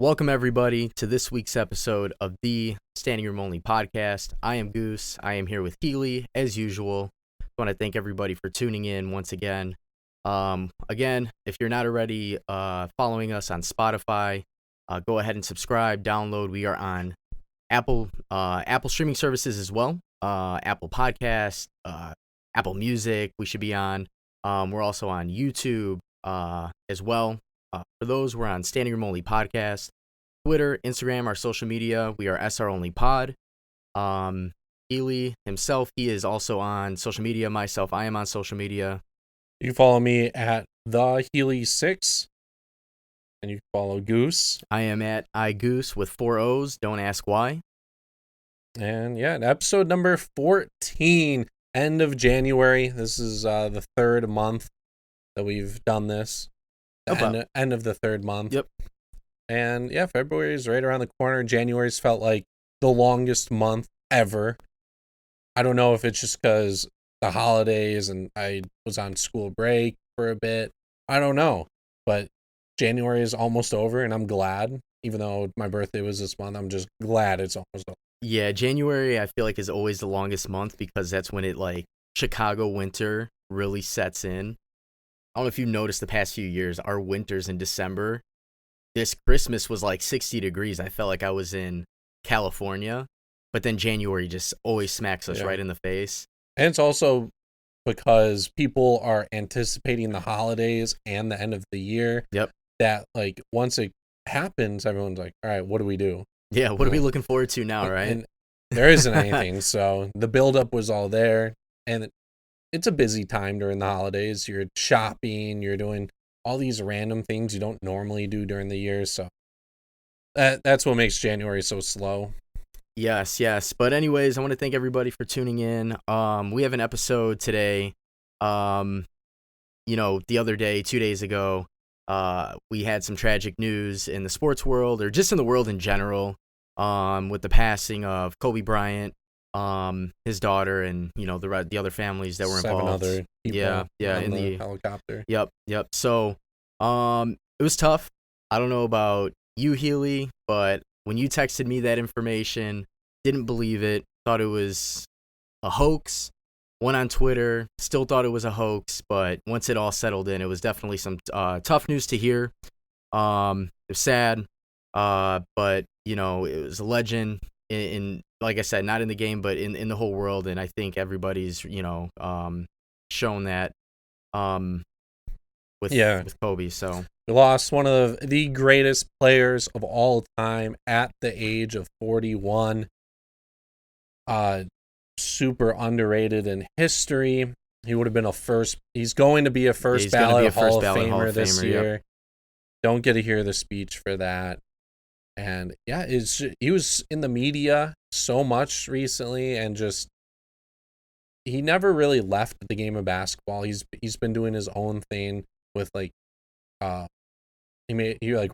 Welcome, everybody, to this week's episode of the Standing Room Only podcast. I am Goose. I am here with Healy, as usual. I want to thank everybody for tuning in once again. Again, if you're not already following us on Spotify, go ahead and subscribe, download. We are on Apple streaming services as well, Apple Podcast, Apple Music. We should be on. We're also on YouTube as well. For those, we're on Standing Room Only Podcast, Twitter, Instagram, our social media. We are SR Only Pod. Healy himself, he is also on social media. Myself, I am on social media. You follow me at the Healy6, and you follow Goose. I am at iGoose with 4 O's. Don't ask why. And yeah, episode number 14, end of January. This is the third month that we've done this. End of the third month. Yep. And yeah, February is right around the corner. January's felt like the longest month ever. I don't know if it's just because the holidays and I was on school break for a bit. I don't know. But January is almost over, and I'm glad. Even though my birthday was this month, I'm just glad it's almost over. Yeah, January I feel like is always the longest month because that's when Chicago winter really sets in. I don't know if you noticed the past few years, our winters in December. This Christmas was like 60 degrees. I felt like I was in California. But then January just always smacks us right in the face. And it's also because people are anticipating the holidays and the end of the year. Yep. That once it happens, everyone's like, all right, what do we do? Yeah, what are we looking forward to now, right? And there isn't anything. So the buildup was all there. And it's a busy time during the holidays. You're shopping, you're doing all these random things you don't normally do during the year. So that's what makes January so slow. Yes. But anyways, I want to thank everybody for tuning in. We have an episode today. The other day, 2 days ago, we had some tragic news in the sports world or just in the world in general, with the passing of Kobe Bryant, his daughter, and the other families that were involved. 7 other people in the helicopter. Yep. So it was tough. I don't know about you, Healy, but when you texted me that information, didn't believe it, thought it was a hoax. Went on Twitter, still thought it was a hoax, but once it all settled in, it was definitely some tough news to hear. It was sad, but it was a legend in like I said, not in the game, but in the whole world, and I think everybody's shown that with Kobe. So we lost one of the greatest players of all time at the age of 41. Super underrated in history. He would have been he's going to be a first ballot Hall of Famer this year. Yep. Don't get to hear the speech for that. And yeah, he was in the media so much recently, and just he never really left the game of basketball. He's been doing his own thing with he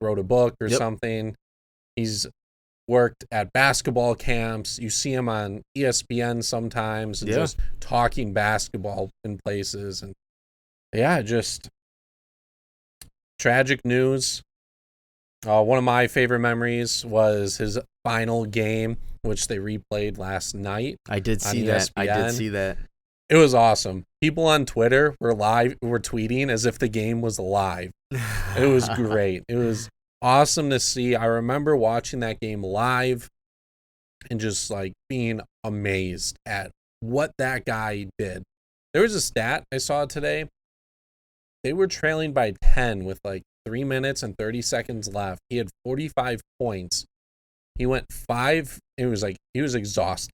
wrote a book or something. He's worked at basketball camps. You see him on ESPN sometimes, and just talking basketball in places. And just tragic news. One of my favorite memories was his final game, which they replayed last night. I did see that. It was awesome. People on Twitter were tweeting as if the game was live. It was great. It was awesome to see. I remember watching that game live and just being amazed at what that guy did. There was a stat I saw today. They were trailing by 10 with 3 minutes and 30 seconds left. He had 45 points. He went 5. It was he was exhausted.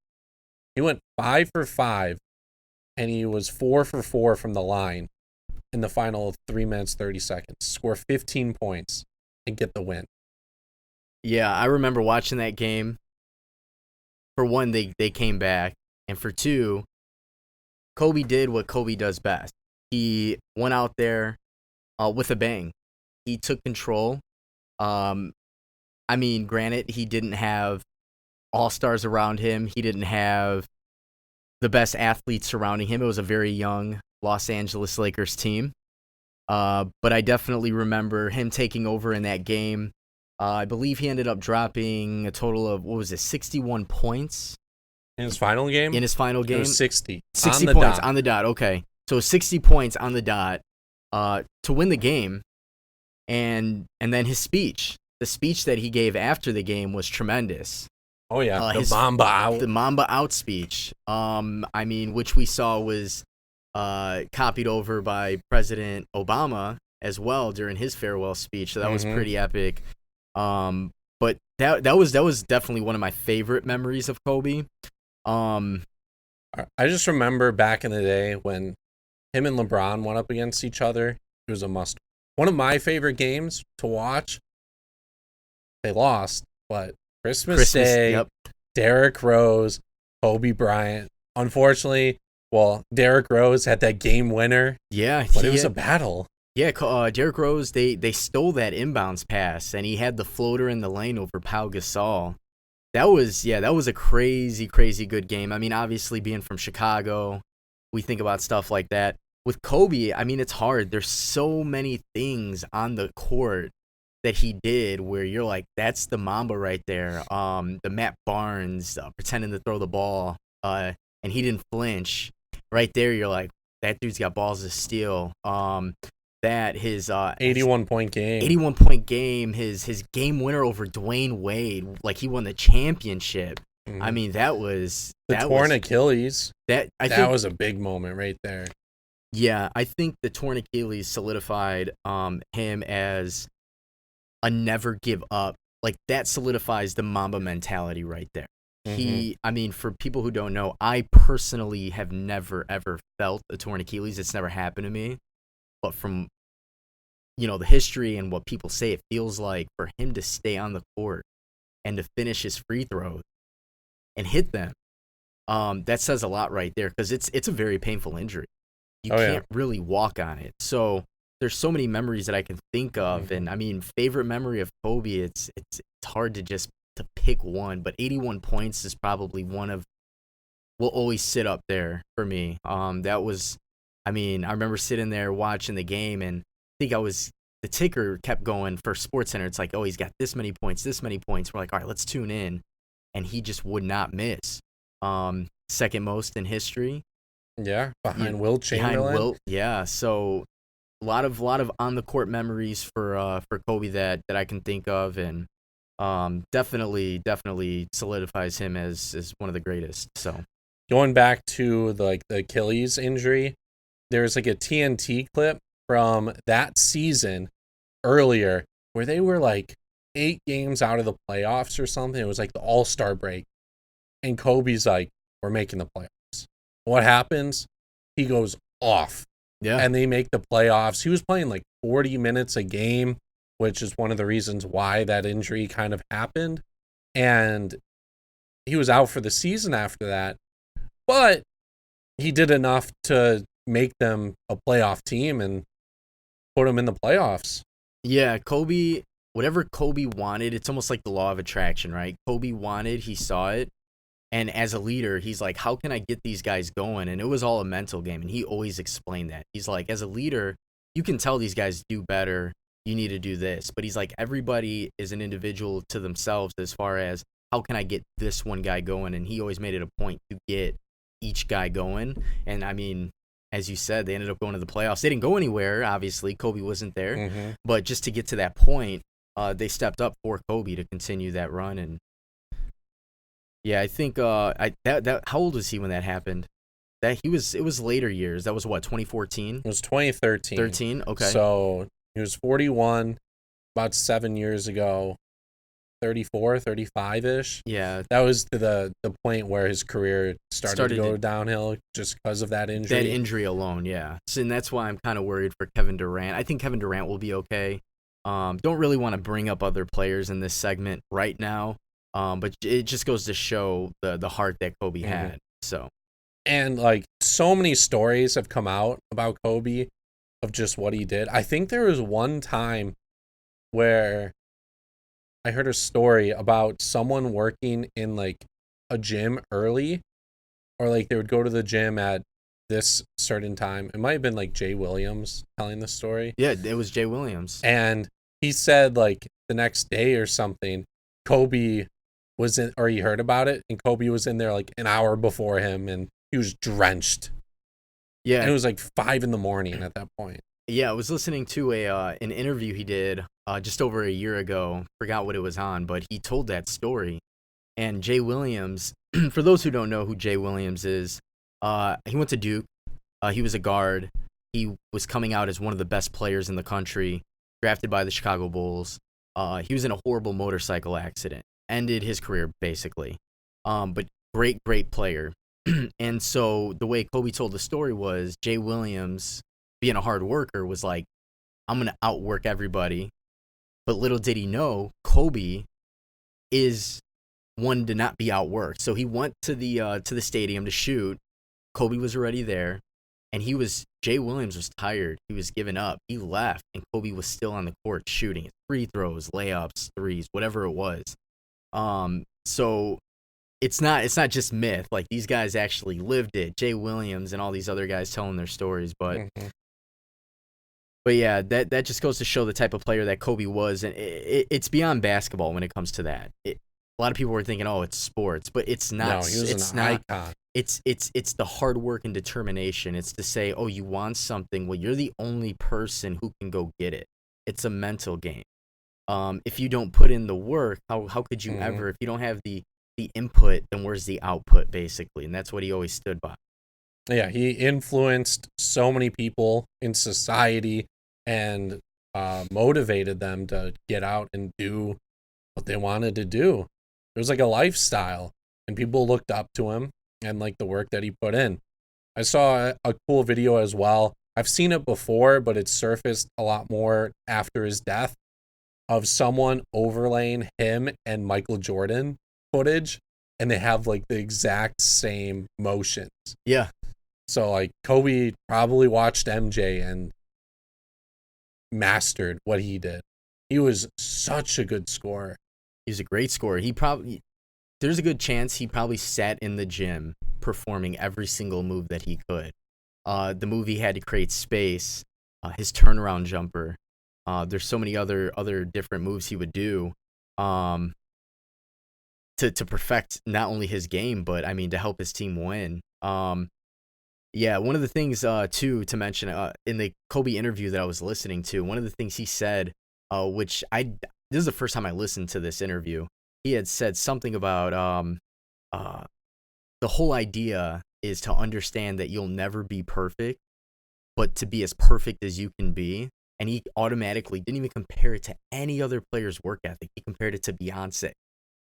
He went 5 for 5, and he was 4 for 4 from the line in the final 3 minutes, 30 seconds. Score 15 points and get the win. Yeah, I remember watching that game. For one, they came back. And for two, Kobe did what Kobe does best. He went out there with a bang. He took control. Granted, he didn't have all-stars around him. He didn't have the best athletes surrounding him. It was a very young Los Angeles Lakers team. But I definitely remember him taking over in that game. I believe he ended up dropping a total of, 61 points In his final game? in his final It game. was 60. 60 on the points dot. on the dot. Okay. So 60 points on the dot to win the game. And then his speech. The speech that he gave after the game was tremendous. Oh, yeah. The his- Mamba out. The Mamba out speech. Which we saw was copied over by President Obama as well during his farewell speech. So that was pretty epic. But that was definitely one of my favorite memories of Kobe. I just remember back in the day when him and LeBron went up against each other. It was a must. One of my favorite games to watch. They lost, but Christmas Day, yep. Derrick Rose, Kobe Bryant. Unfortunately, Derrick Rose had that game winner. Yeah, but it was a battle. Yeah, Derrick Rose, they stole that inbounds pass, and he had the floater in the lane over Pau Gasol. That was a crazy, crazy good game. I mean, obviously, being from Chicago, we think about stuff like that. With Kobe, I mean, it's hard. There's so many things on the court that he did where you're like, that's the Mamba right there. The Matt Barnes pretending to throw the ball, and he didn't flinch. Right there, you're like, that dude's got balls of steel. That his 81-point game. 81-point game, his game winner over Dwayne Wade, like he won the championship. Mm-hmm. I mean, that was the torn Achilles. That was a big moment right there. Yeah, I think the torn Achilles solidified him as a never give up. Like that solidifies the Mamba mentality right there. For people who don't know, I personally have never ever felt a torn Achilles. It's never happened to me. But from the history and what people say, it feels like for him to stay on the court and to finish his free throws and hit them, that says a lot right there because it's a very painful injury. You can't really walk on it. So there's so many memories that I can think of, and I mean, favorite memory of Kobe. It's hard to pick one, but 81 points is probably one of will always sit up there for me. That was. I mean, I remember sitting there watching the game, and I think the ticker kept going for SportsCenter. It's like, oh, he's got this many points. We're like, all right, let's tune in. And he just would not miss. Second most in history. Yeah, behind Wilt Chamberlain. So a lot of on the court memories for Kobe that I can think of, and definitely solidifies him as one of the greatest. So going back to the Achilles injury. There's like a TNT clip from that season earlier where they were like 8 games out of the playoffs or something. It was like the All-Star break. And Kobe's like, we're making the playoffs. What happens? He goes off. Yeah. And they make the playoffs. He was playing like 40 minutes a game, which is one of the reasons why that injury kind of happened. And he was out for the season after that. But he did enough to make them a playoff team and put them in the playoffs. Yeah, Kobe, whatever Kobe wanted, it's almost like the law of attraction, right? Kobe wanted, he saw it. And as a leader, he's like, how can I get these guys going? And it was all a mental game. And he always explained that. He's like, as a leader, you can tell these guys do better. You need to do this. But he's like, everybody is an individual to themselves as far as how can I get this one guy going? And he always made it a point to get each guy going. And I mean, as you said, they ended up going to the playoffs. They didn't go anywhere, obviously. Kobe wasn't there. But just to get to that point, they stepped up for Kobe to continue that run. And yeah, I think how old was he when that happened? It was later years. That was what, 2014? It was 2013. 13? Okay. So he was 41 about 7 years ago. 34, 35-ish. Yeah. That was to the point where his career started to go downhill just because of that injury. That injury alone, yeah. So, and that's why I'm kind of worried for Kevin Durant. I think Kevin Durant will be okay. Don't really want to bring up other players in this segment right now, but it just goes to show the heart that Kobe had. So, and like so many stories have come out about Kobe of just what he did. I think there was one time where I heard a story about someone working in like a gym early, or like they would go to the gym at this certain time. It might have been like Jay Williams telling the story. Yeah, it was Jay Williams. And he said like the next day or something, Kobe was in, or he heard about it, and Kobe was in there like an hour before him, and he was drenched. Yeah. And it was like 5 a.m. at that point. Yeah, I was listening to an interview he did just over a year ago. Forgot what it was on, but he told that story. And Jay Williams, for those who don't know who Jay Williams is, he went to Duke. He was a guard. He was coming out as one of the best players in the country, drafted by the Chicago Bulls. He was in a horrible motorcycle accident, ended his career basically. But great player. And so the way Kobe told the story was Jay Williams, being a hard worker, was like, I'm going to outwork everybody. But little did he know, Kobe is one to not be outworked. So he went to the stadium to shoot. Kobe was already there. And Jay Williams was tired. He was giving up. He left, and Kobe was still on the court shooting free throws, layups, threes, whatever it was. So it's not just myth. Like, these guys actually lived it. Jay Williams and all these other guys telling their stories. But yeah, that just goes to show the type of player that Kobe was, and it's beyond basketball when it comes to that. A lot of people were thinking, oh, it's sports, but it's not. No, he was an icon. It's the hard work and determination. It's to say, oh, you want something. Well, you're the only person who can go get it. It's a mental game. If you don't put in the work, how could you ever? If you don't have the input, then where's the output, basically? And that's what he always stood by. Yeah, he influenced so many people in society and motivated them to get out and do what they wanted to do. It was like a lifestyle, and people looked up to him and like the work that he put in. I saw a cool video as well. I've seen it before, but it surfaced a lot more after his death, of someone overlaying him and Michael Jordan footage, and they have like the exact same motions. Yeah. So like Kobe probably watched MJ and mastered what he did. He was such a good scorer. He's a great scorer. There's a good chance he probably sat in the gym performing every single move that he could. The move he had to create space, his turnaround jumper. There's so many other different moves he would do to perfect not only his game, but I mean to help his team win. Yeah, one of the things too to mention in the Kobe interview that I was listening to, one of the things he said, this is the first time I listened to this interview. He had said something about the whole idea is to understand that you'll never be perfect, but to be as perfect as you can be. And he automatically didn't even compare it to any other player's work ethic. He compared it to Beyonce.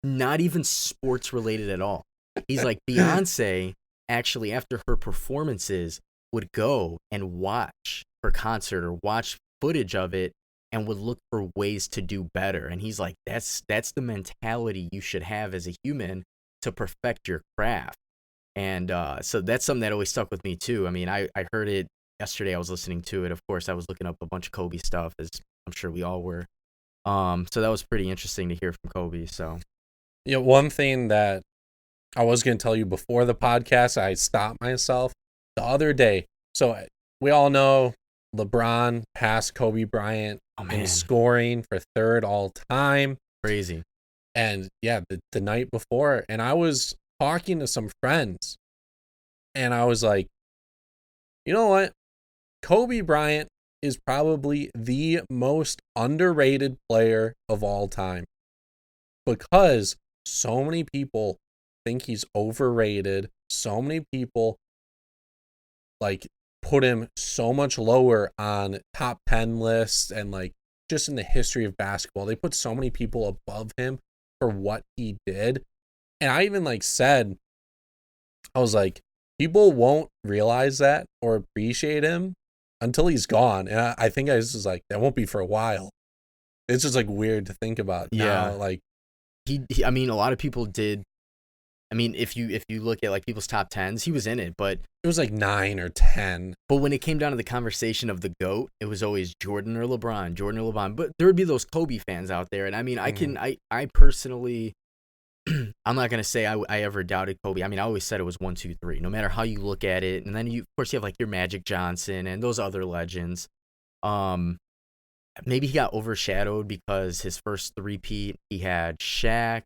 Not even sports related at all. He's like, Beyonce actually, after her performances, would go and watch her concert or watch footage of it and would look for ways to do better. And he's like, that's the mentality you should have as a human to perfect your craft. And so that's something that always stuck with me too. I mean, I heard it yesterday. I was listening to it. Of course, I was looking up a bunch of Kobe stuff, as I'm sure we all were. So that was pretty interesting to hear from Kobe. So, yeah, one thing that I was going to tell you before the podcast, I stopped myself the other day. So we all know LeBron passed Kobe Bryant in scoring for third all time. Crazy. And yeah, the night before, and I was talking to some friends, and I was like, you know what? Kobe Bryant is probably the most underrated player of all time, because so many people think he's overrated. So many people like put him so much lower on top 10 lists, and like just in the history of basketball, they put so many people above him for what he did. And I even like said, I was like, people won't realize that or appreciate him until he's gone. And I think I was like, that won't be for a while. It's just like weird to think about. Yeah. Now, like he I mean, a lot of people did. I mean, if you look at like people's top 10s, he was in it, but it was like 9 or 10. But when it came down to the conversation of the GOAT, it was always Jordan or LeBron. But there would be those Kobe fans out there. And I mean, I personally, I'm not going to say I ever doubted Kobe. I mean, I always said it was 1, 2, 3, no matter how you look at it. And then of course you have like your Magic Johnson and those other legends. maybe he got overshadowed because his first three-peat, he had Shaq,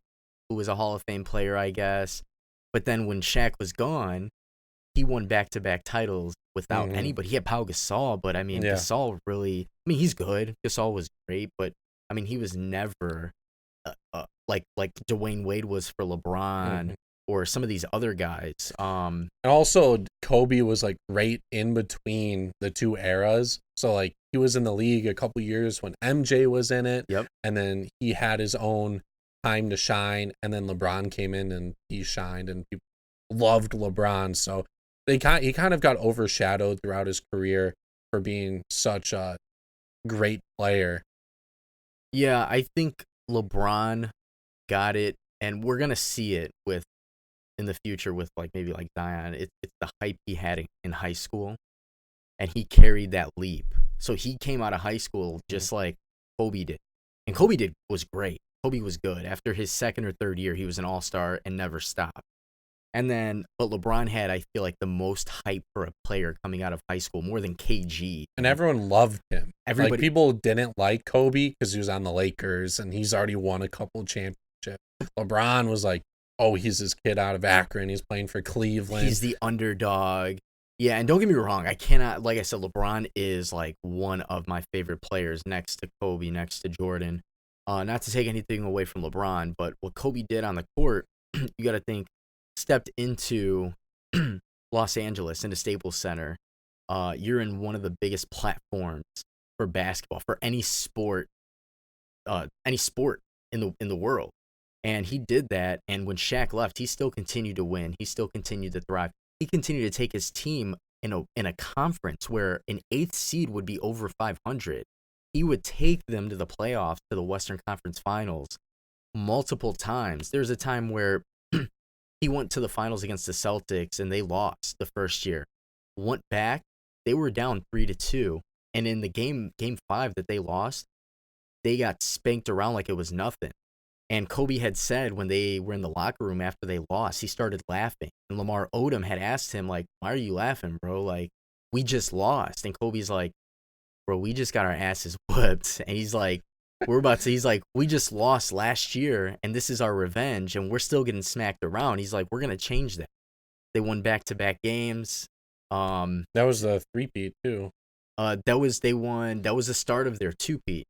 who was a Hall of Fame player, I guess. But then when Shaq was gone, he won back-to-back titles without anybody. He had Pau Gasol, but I mean, Yeah. Gasol really, I mean, he's good. Gasol was great, but I mean, he was never like Dwayne Wade was for LeBron or some of these other guys. And also, Kobe was like right in between the two eras. So like he was in the league a couple years when MJ was in it. Yep. And then he had his own time to shine. And then LeBron came in and he shined, and people loved LeBron. So he kind of got overshadowed throughout his career for being such a great player. Yeah, I think LeBron got it, and we're gonna see it with in the future with like maybe like Zion. It's the hype he had in high school, and he carried that leap. So he came out of high school just like Kobe did, and Kobe was great. Kobe was good. After his second or third year, he was an all-star and never stopped. And then, but LeBron had, I feel like, the most hype for a player coming out of high school, more than KG. And everyone loved him. Everybody, like, people didn't like Kobe because he was on the Lakers and he's already won a couple championships. LeBron was like, oh, he's this kid out of Akron. He's playing for Cleveland. He's the underdog. Yeah, and don't get me wrong, I cannot, like I said, LeBron is like one of my favorite players next to Kobe, next to Jordan. Not to take anything away from LeBron, but what Kobe did on the court, you got to think, stepped into Los Angeles, into Staples Center. You're in one of the biggest platforms for basketball, for any sport in the world. And he did that, and when Shaq left, he still continued to win. He still continued to thrive. He continued to take his team in a conference where an 8th seed would be over 500. He would take them to the playoffs, to the Western Conference Finals multiple times. There's a time where he went to the finals against the Celtics and they lost the first year. Went back, they were down 3-2, and in the game 5 that they lost, they got spanked around like it was nothing. And Kobe had said when they were in the locker room after they lost, he started laughing. And Lamar Odom had asked him, like, why are you laughing, bro? Like, we just lost. And Kobe's like, bro, we just got our asses whooped. And he's like, he's like, we just lost last year, and this is our revenge, and we're still getting smacked around. He's like, we're going to change that. They won back-to-back games. That was the three-peat, too. That was the start of their two-peat.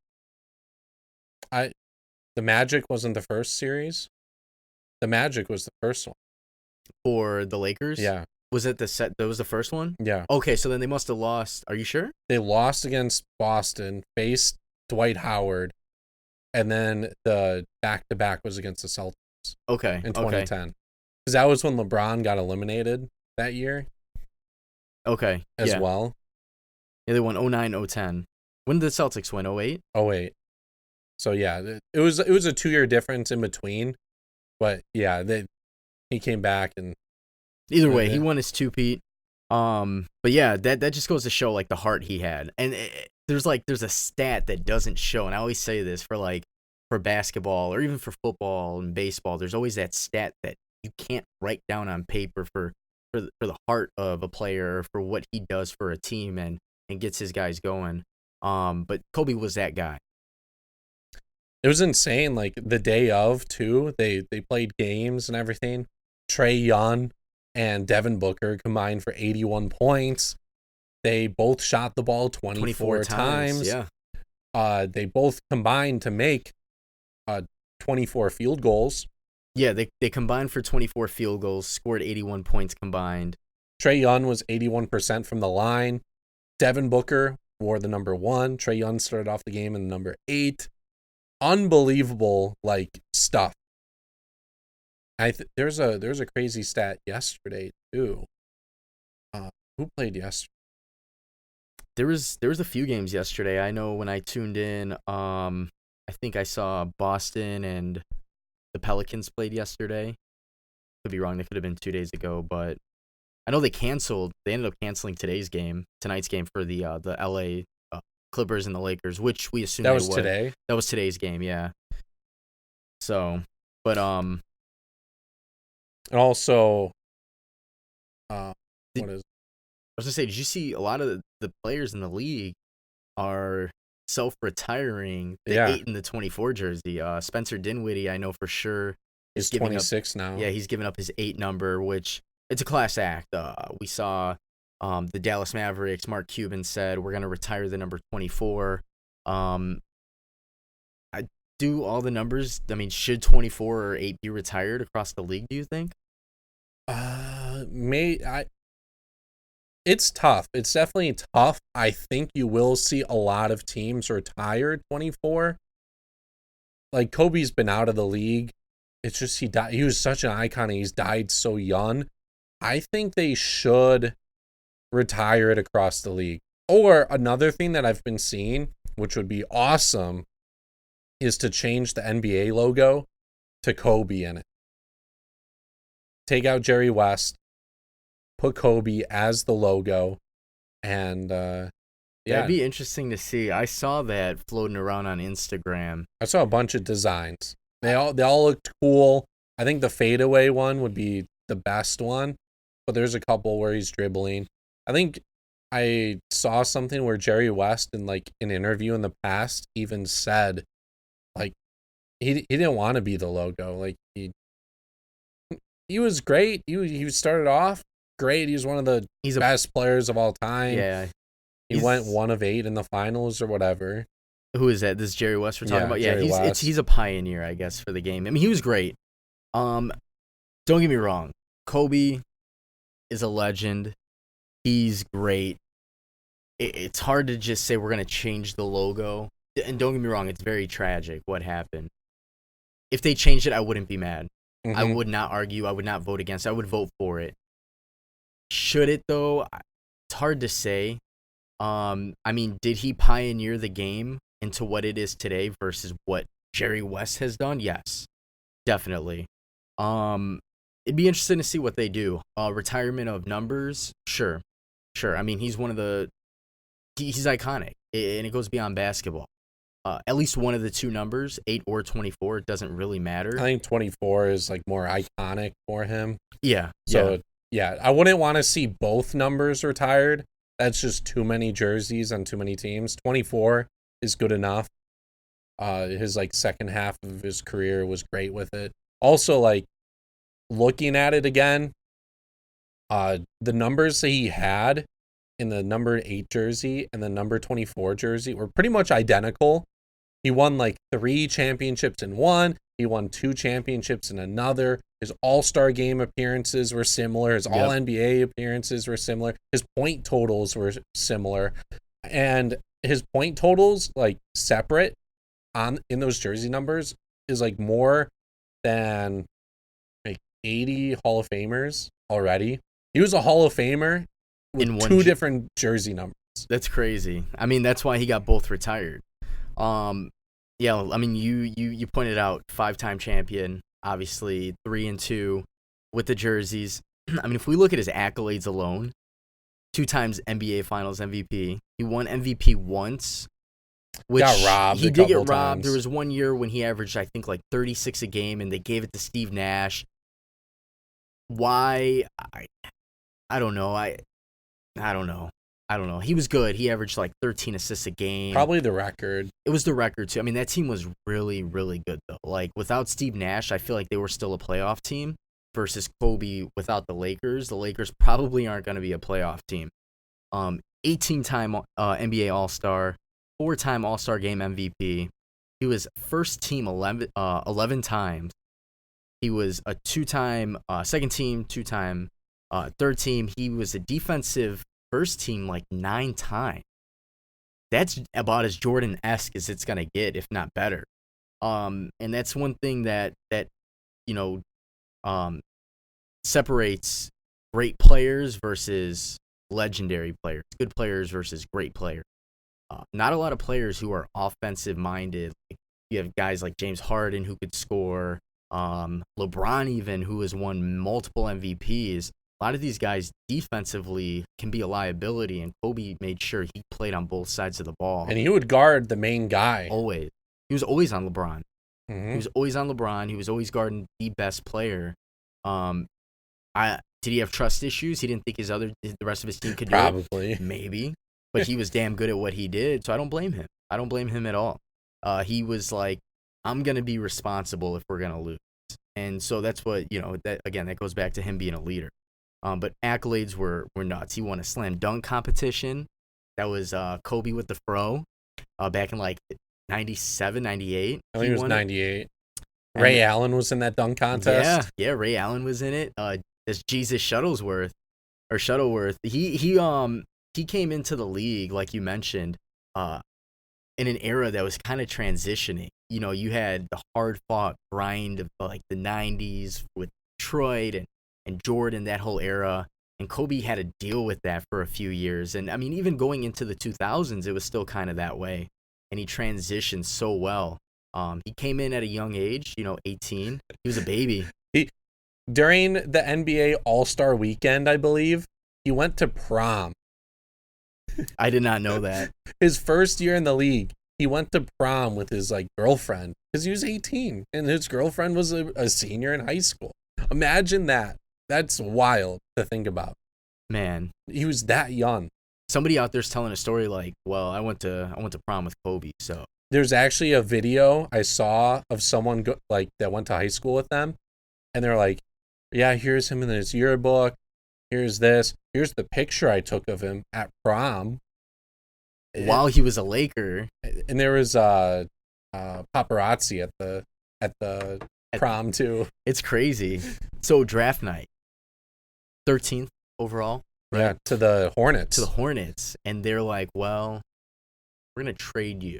The Magic wasn't the first series. The Magic was the first one. For the Lakers? Yeah. Was it that was the first one? Yeah. Okay, so then they must have lost. Are you sure? They lost against Boston, faced Dwight Howard, and then the back-to-back was against the Celtics. Okay. In 2010. Because that was when LeBron got eliminated that year. Okay. As well. Yeah, they won 09, 010. When did the Celtics win? 08? 08. So yeah, it was a 2-year difference in between, but yeah, he came back and either way, he won his two-peat. But yeah, that just goes to show like the heart he had. And there's a stat that doesn't show, and I always say this for basketball or even for football and baseball, there's always that stat that you can't write down on paper for the heart of a player, for what he does for a team and gets his guys going. But Kobe was that guy. It was insane. Like the day of too, they played games and everything. Trae Young and Devin Booker combined for 81 points. They both shot the ball 24 times. Yeah. They both combined to make 24 field goals. Yeah, they combined for 24 field goals, scored 81 points combined. Trae Young was 81% from the line. Devin Booker wore the number 1. Trae Young started off the game in the number 8. Unbelievable stuff. There's a crazy stat yesterday too. Who played yesterday? There was a few games yesterday. I know when I tuned in, I think I saw Boston and the Pelicans played yesterday. Could be wrong. That could have been 2 days ago, but I know they ended up canceling tonight's game for the LA Clippers and the Lakers, which we assumed that was today. That was today's game, yeah. So, but and also, what is? I was gonna say, did you see a lot of the players in the league are self-retiring the 8 and the 24 jersey. Spencer Dinwiddie, I know for sure, He's 26 now. Yeah, he's giving up his 8 number, which it's a class act. We saw the Dallas Mavericks, Mark Cuban said, we're going to retire the number 24. I do all the numbers. I mean, should 24 or 8 be retired across the league, do you think? It's tough. It's definitely tough. I think you will see a lot of teams retire 24. Like, Kobe's been out of the league. It's just he was such an icon and he's died so young. I think they should retire it across the league. Or another thing that I've been seeing, which would be awesome, is to change the NBA logo to Kobe in it. Take out Jerry West, put Kobe as the logo, and yeah. That'd be interesting to see. I saw that floating around on Instagram. I saw a bunch of designs. They all looked cool. I think the fadeaway one would be the best one, but there's a couple where he's dribbling. I think I saw something where Jerry West in like an interview in the past even said like he didn't want to be the logo. Like he was great. He started off great. He was one of the best players of all time. Yeah. He went 1 of 8 in the finals or whatever. Who is that? This is Jerry West we're talking about? Yeah, Jerry West. He's a pioneer, I guess, for the game. I mean, he was great. Don't get me wrong. Kobe is a legend. He's great. It's hard to just say we're going to change the logo. And don't get me wrong, it's very tragic what happened. If they changed it, I wouldn't be mad. Mm-hmm. I would not argue. I would not vote against it. I would vote for it. Should it, though? It's hard to say. I mean, did he pioneer the game into what it is today versus what Jerry West has done? Yes, definitely. It'd be interesting to see what they do. Retirement of numbers, sure. I mean, he's he's iconic, and it goes beyond basketball. At least one of the two numbers, 8 or 24, it doesn't really matter. I think 24 is like more iconic for him. Yeah. So yeah, I wouldn't want to see both numbers retired. That's just too many jerseys on too many teams. 24 is good enough. His like second half of his career was great with it. Also, like looking at it again, the numbers that he had in the number 8 jersey and the number 24 jersey were pretty much identical. He won like 3 championships in one. He won 2 championships in another. His All-Star game appearances were similar. His All-NBA appearances were similar. His point totals were similar. And his point totals, like separate in those jersey numbers, is like more than like 80 Hall of Famers already. He was a Hall of Famer with in 2 different jersey numbers. That's crazy. I mean, that's why he got both retired. Yeah, I mean, you pointed out 5-time champion, obviously 3 and 2 with the jerseys. I mean, if we look at his accolades alone, 2 times NBA Finals MVP. He won MVP once, which got robbed. He did get robbed. Times. There was one year when he averaged, I think, like 36 a game, and they gave it to Steve Nash. Why? I don't know. I don't know. He was good. He averaged like 13 assists a game. Probably the record. It was the record, too. I mean, that team was really, really good, though. Like, without Steve Nash, I feel like they were still a playoff team versus Kobe without the Lakers. The Lakers probably aren't going to be a playoff team. 18-time NBA All-Star, 4-time All-Star Game MVP. He was first team 11 times. He was a 2-time second team, 2-time third team. He was a defensive first team like 9 times. That's about as Jordan-esque as it's gonna get, if not better. And that's one thing that separates great players versus legendary players, good players versus great players. Not a lot of players who are offensive minded. You have guys like James Harden who could score, LeBron even, who has won multiple MVPs. A lot of these guys defensively can be a liability, and Kobe made sure he played on both sides of the ball. And he would guard the main guy. Always. He was always on LeBron. Mm-hmm. He was always on LeBron. He was always guarding the best player. Did he have trust issues? He didn't think the rest of his team could do it? Probably. Maybe. but he was damn good at what he did, so I don't blame him. I don't blame him at all. He was like, I'm going to be responsible if we're going to lose. And so that's what, that goes back to him being a leader. But accolades were nuts. He won a slam dunk competition. That was Kobe with the fro back in like 97, 98. I think it was 98. Ray Allen was in that dunk contest. Yeah, Ray Allen was in it. This Jesus Shuttleworth, he came into the league, like you mentioned, in an era that was kind of transitioning. You had the hard-fought grind of like the 90s with Detroit and Jordan, that whole era. And Kobe had to deal with that for a few years. And I mean, even going into the 2000s, it was still kind of that way. And he transitioned so well. He came in at a young age, 18. He was a baby. During the NBA All-Star Weekend, I believe, he went to prom. I did not know that. His first year in the league, he went to prom with his girlfriend because he was 18 and his girlfriend was a senior in high school. Imagine that. That's wild to think about. Man, he was that young. Somebody out there's telling a story like, well, I went to prom with Kobe. So there's actually a video I saw of someone that went to high school with them, and they're like, yeah, here's him in his yearbook. Here's this. Here's the picture I took of him at prom. While he was a Laker. And there was paparazzi at the prom too. It's crazy. So draft night, 13th overall. Right? Yeah, to the Hornets. And they're like, well, we're going to trade you.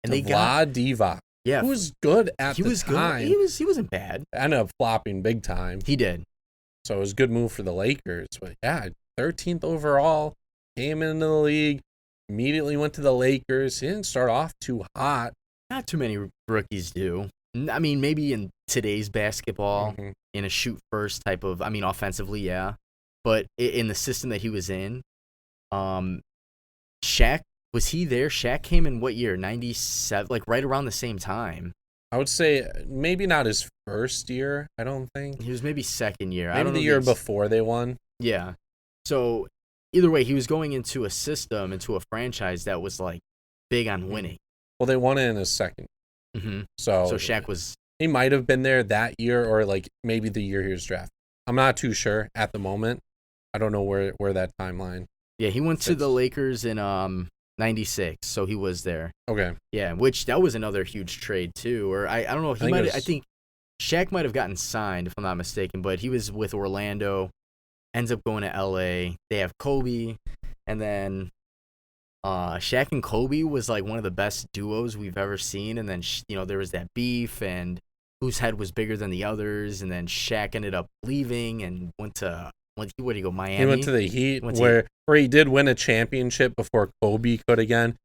And they got Divac. Yeah. Who was good at the time. Good. He wasn't bad. Ended up flopping big time. He did. So it was a good move for the Lakers. But yeah, 13th overall, came into the league, immediately went to the Lakers. He didn't start off too hot. Not too many rookies do. I mean, maybe in today's basketball, in a shoot first type of, offensively, yeah. But in the system that he was in, Shaq, was he there? Shaq came in what year? 97, like right around the same time. I would say maybe not his first year, I don't think. He was maybe second year. Maybe I don't know the year before they won. Yeah. So either way, he was going into a system, into a franchise that was like big on winning. Well, they won it in his second. So Shaq was... He might have been there that year or maybe the year he was drafted. I'm not too sure at the moment. I don't know where that timeline. Yeah, he went to the Lakers in 96, so he was there. Okay. Yeah, which that was another huge trade too. Or I don't know. I think Shaq might have gotten signed if I'm not mistaken, but he was with Orlando, ends up going to LA. They have Kobe, and then Shaq and Kobe was like one of the best duos we've ever seen. And then there was that beef and whose head was bigger than the others. And then Shaq ended up leaving and where did he go? Miami. He went to the Heat, where he did win a championship before Kobe could again.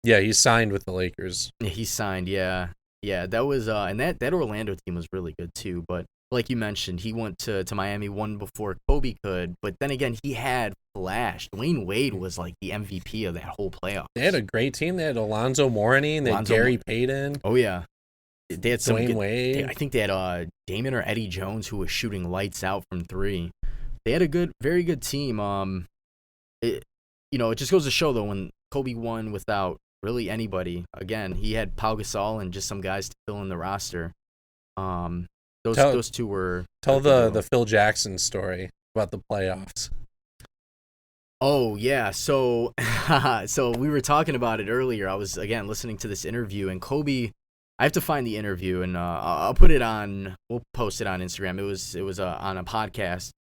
Yeah, he signed with the Lakers. Yeah, he signed. Yeah. That was and that Orlando team was really good too. But like you mentioned, he went to Miami one before Kobe could. But then again, he had flash. Dwayne Wade was like the MVP of that whole playoff. They had a great team. They had Alonzo Mourning. They had Gary Payton. Oh yeah. They had some Dwayne Wade. I think they had Damon or Eddie Jones, who was shooting lights out from three. They had a very good team. It just goes to show though, when Kobe won without really anybody. Again, he had Pau Gasol and just some guys to fill in the roster. Those two were. Tell the Phil Jackson story about the playoffs. Oh yeah, so we were talking about it earlier. I was again listening to this interview, and Kobe. I have to find the interview, and I'll put it on. We'll post it on Instagram. It was on a podcast.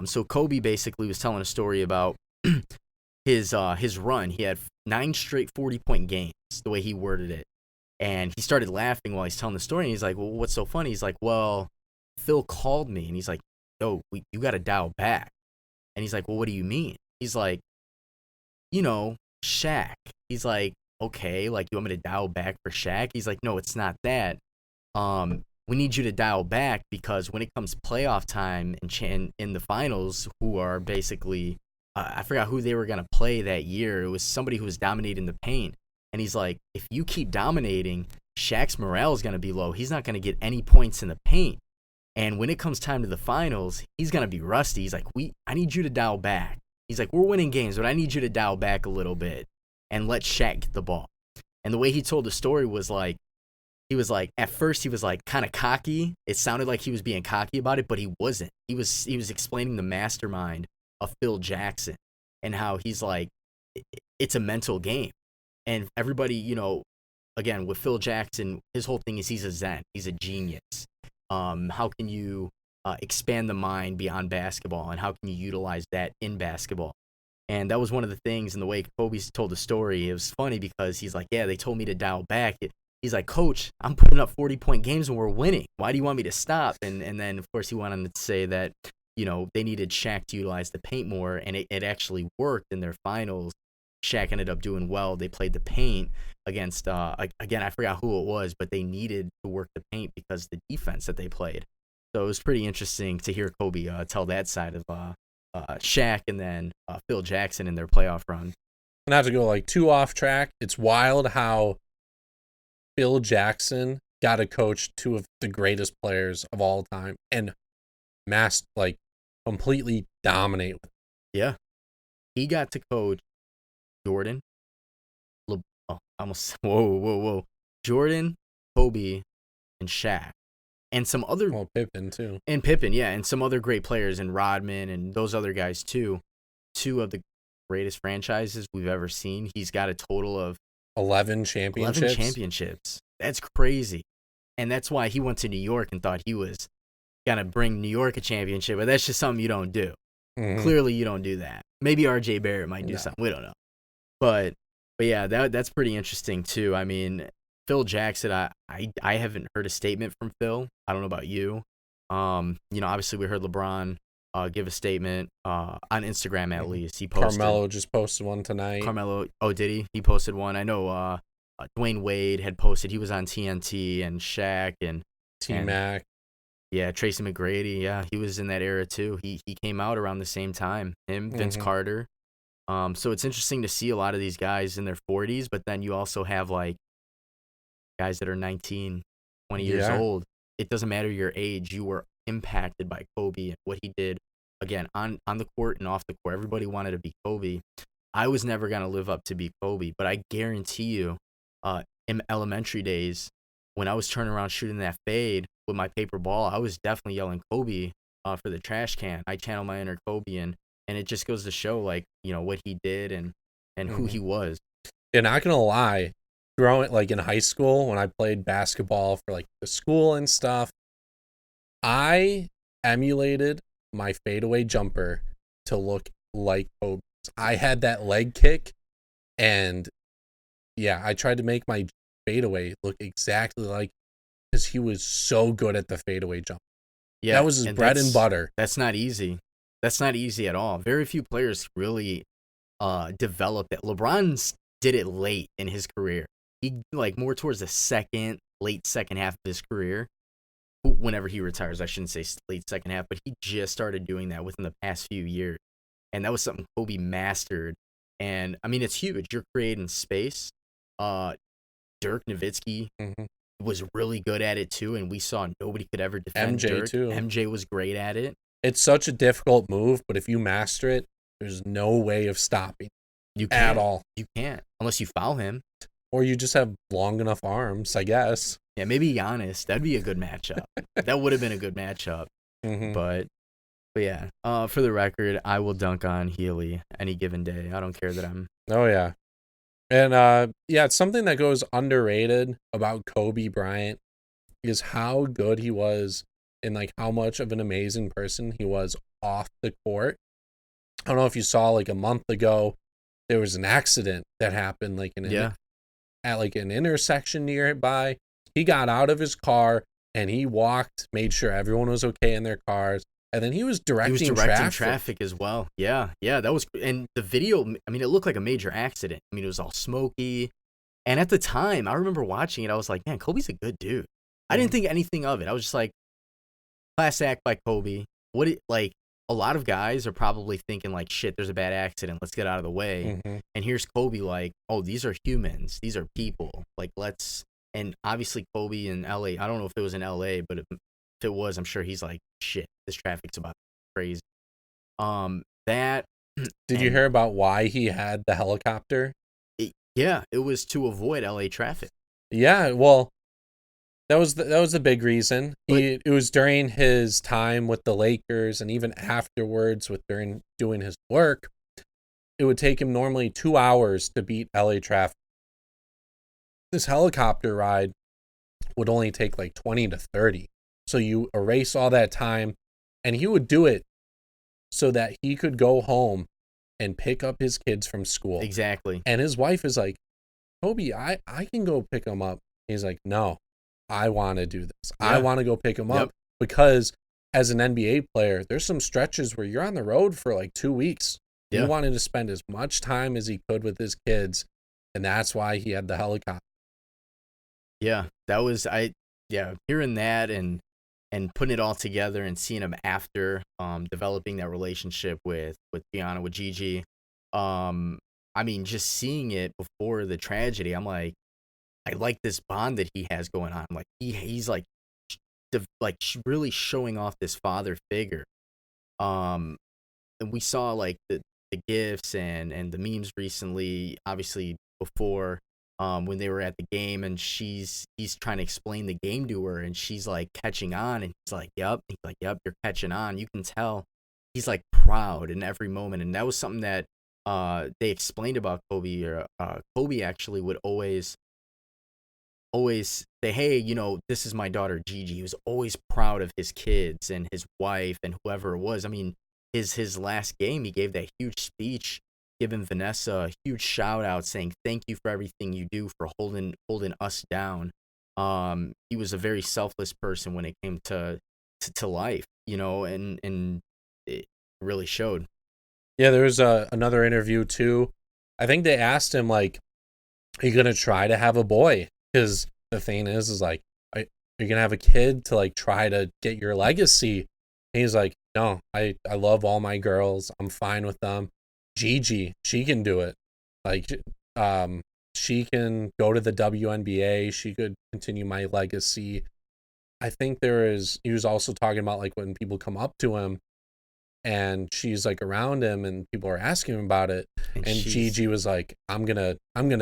So Kobe basically was telling a story about his run. He had 9 straight 40-point games, the way he worded it, and he started laughing while he's telling the story. And he's like, "Well, what's so funny?" He's like, "Well, Phil called me, and he's like, yo, you got to dial back." And he's like, "Well, what do you mean?" He's like, Shaq. He's like, "Okay, like you want me to dial back for Shaq?" He's like, "No, it's not that. We need you to dial back because when it comes playoff time and in the finals, who are basically, I forgot who they were going to play that year. It was somebody who was dominating the paint. And he's like, if you keep dominating, Shaq's morale is going to be low. He's not going to get any points in the paint. And when it comes time to the finals, he's going to be rusty. He's like, I need you to dial back. He's like, we're winning games, but I need you to dial back a little bit and let Shaq get the ball. And the way he told the story was like, he was like, at first he was like kind of cocky. It sounded like he was being cocky about it, but he wasn't. He was explaining the mastermind of Phil Jackson and how he's like, it's a mental game. And everybody, you know, again, with Phil Jackson, his whole thing is he's a zen. He's a genius. How can you expand the mind beyond basketball, and how can you utilize that in basketball? And that was one of the things in the way Kobe told the story. It was funny because he's like, yeah, they told me to dial back. He's like, Coach, I'm putting up 40-point games when we're winning. Why do you want me to stop? And then, of course, he went on to say that, you know, they needed Shaq to utilize the paint more, and it actually worked in their finals. Shaq ended up doing well. They played the paint against, again, I forgot who it was, but they needed to work the paint because the defense that they played. So it was pretty interesting to hear Kobe tell that side of Shaq and then Phil Jackson in their playoff run. Not to go like too off track, it's wild how Phil Jackson got to coach two of the greatest players of all time and completely dominate. Yeah. He got to coach Jordan. Jordan, Kobe, and Shaq. And some other... Well, Pippen, too. And Pippen, yeah. And some other great players, and Rodman and those other guys, too. Two of the greatest franchises we've ever seen. He's got a total of 11 championships. That's crazy. And that's why he went to New York and thought he was going to bring New York a championship. But that's just something you don't do. Mm-hmm. Clearly, you don't do that. Maybe R.J. Barrett might do something. We don't know. But yeah, that's pretty interesting, too. I mean, Phil Jackson, I haven't heard a statement from Phil. I don't know about you. You know, obviously, we heard LeBron give a statement on Instagram, at least. He posted. Carmelo just posted one tonight. Oh, did he? He posted one. I know Dwayne Wade had posted. He was on TNT, and Shaq and T-Mac. Yeah, Tracy McGrady. Yeah, he was in that era, too. He came out around the same time. Him, Vince Carter. So it's interesting to see a lot of these guys in their 40s, but then you also have, like, guys that are 19, 20 years old. It doesn't matter your age. You were impacted by Kobe and what he did, again, on the court and off the court. Everybody wanted to be Kobe. I was never going to live up to be Kobe, but I guarantee you, in elementary days, when I was turning around shooting that fade with my paper ball, I was definitely yelling Kobe for the trash can. I channeled my inner Kobe, and it just goes to show, like, you know, what he did and who he was. And not going to lie, growing, like, in high school, when I played basketball for, like, the school and stuff, I emulated my fadeaway jumper to look like Kobe. I had that leg kick, and yeah, I tried to make my fadeaway look exactly like, because he was so good at the fadeaway jump. Yeah, that was his bread and butter. That's not easy. That's not easy at all. Very few players really developed it. LeBron did it late in his career. He, like, more towards the late second half of his career. Whenever he retires, I shouldn't say late second half, but he just started doing that within the past few years. And that was something Kobe mastered. And, I mean, it's huge. You're creating space. Dirk Nowitzki was really good at it, too, and we saw nobody could ever defend MJ, Dirk. too. MJ was great at it. It's such a difficult move, but if you master it, there's no way of stopping you can't, at all. You can't, unless you foul him. Or you just have long enough arms, I guess. Yeah, maybe Giannis. That'd be a good matchup. That would have been a good matchup. But yeah, for the record, I will dunk on Healy any given day. I don't care that I'm... Oh, yeah. And, yeah, it's something that goes underrated about Kobe Bryant is how good he was and, like, how much of an amazing person he was off the court. I don't know if you saw, like, a month ago, there was an accident that happened, like, at like an intersection nearby. He got out of his car and he walked, made sure everyone was okay in their cars, and then he was directing traffic as well. Yeah, that was, and the video, I mean, it looked like a major accident. I mean, it was all smoky, and at the time, I remember watching it, I was like, man, Kobe's a good dude. I didn't think anything of it. I was just like, class act by Kobe. Like, a lot of guys are probably thinking, like, shit, there's a bad accident, let's get out of the way. And here's Kobe, like, oh, these are humans, these are people, like, let's... And obviously Kobe in LA, I don't know if it was in LA, but if it was, I'm sure he's like, shit, this traffic's about crazy. That Did you And hear about why he had the helicopter? yeah, it was to avoid LA traffic. Yeah, well, that was the big reason. But It was during his time with the Lakers, and even afterwards with during doing his work, it would take him normally 2 hours to beat LA traffic. This helicopter ride would only take like 20 to 30. So you erase all that time, and he would do it so that he could go home and pick up his kids from school. exactly. And his wife is like, Kobe, I can go pick him up. He's like, no, I want to do this. I Yeah. want to go pick him Yep. up because as an NBA player, there's some stretches where you're on the road for like 2 weeks. He Yeah. wanted to spend as much time as he could with his kids, and that's why he had the helicopter. Yeah, that was hearing that and putting it all together and seeing him after developing that relationship with Gianna, with Gigi. I mean, just seeing it before the tragedy, I'm like, I like this bond that he has going on. Like he's like really showing off this father figure. And we saw like the gifs and the memes recently, obviously before when they were at the game, and he's trying to explain the game to her, and she's like catching on, and he's like, yep, you're catching on. You can tell he's like proud in every moment. And that was something that they explained about Kobe. Or Kobe actually would always say, hey, this is my daughter Gigi. He was always proud of his kids and his wife and whoever it was. I mean, his last game, he gave that huge speech, giving Vanessa a huge shout out, saying thank you for everything you do, for holding us down. He was a very selfless person when it came to life, and it really showed. Yeah, there was another interview too. I think they asked him like, "Are you gonna try to have a boy?" Because the thing is like, are you gonna have a kid to like try to get your legacy? And he's like, "No, I love all my girls. I'm fine with them. Gigi, she can do it. Like, she can go to the WNBA. She could continue my legacy." I think he was also talking about like when people come up to him and she's like around him and people are asking him about it, and Gigi was like, I'm gonna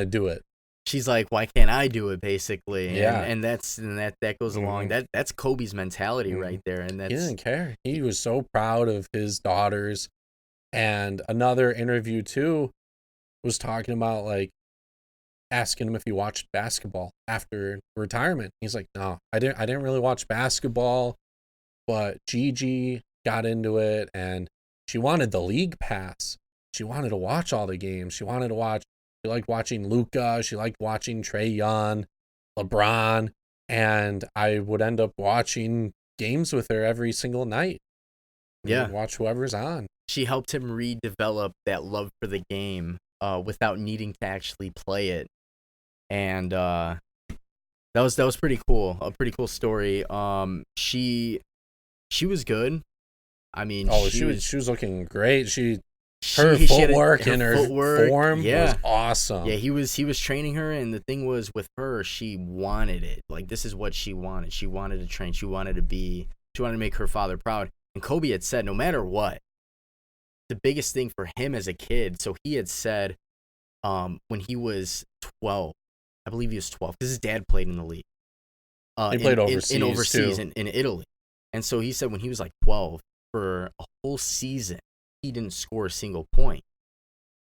do it. She's like, why can't I do it, basically? Yeah. And that goes along. That's Kobe's mentality right there. And he didn't care. He was so proud of his daughters. And another interview too was talking about like asking him if he watched basketball after retirement. He's like, no, I didn't really watch basketball, but Gigi got into it and she wanted the league pass. She wanted to watch all the games. She liked watching Luka. She liked watching Trae Young, LeBron, and I would end up watching games with her every single night. Yeah. Watch whoever's on. She helped him redevelop that love for the game without needing to actually play it. And that was pretty cool. A pretty cool story. She was good. I mean, she was looking great. Her footwork form was awesome. Yeah, he was training her, and the thing was with her, she wanted it. Like, this is what she wanted. She wanted to train. She wanted to make her father proud. And Kobe had said, no matter what, the biggest thing for him as a kid. So he had said, when he was 12, I believe he was 12, because his dad played in the league. He played overseas in Italy. And so he said when he was like 12, for a whole season, he didn't score a single point.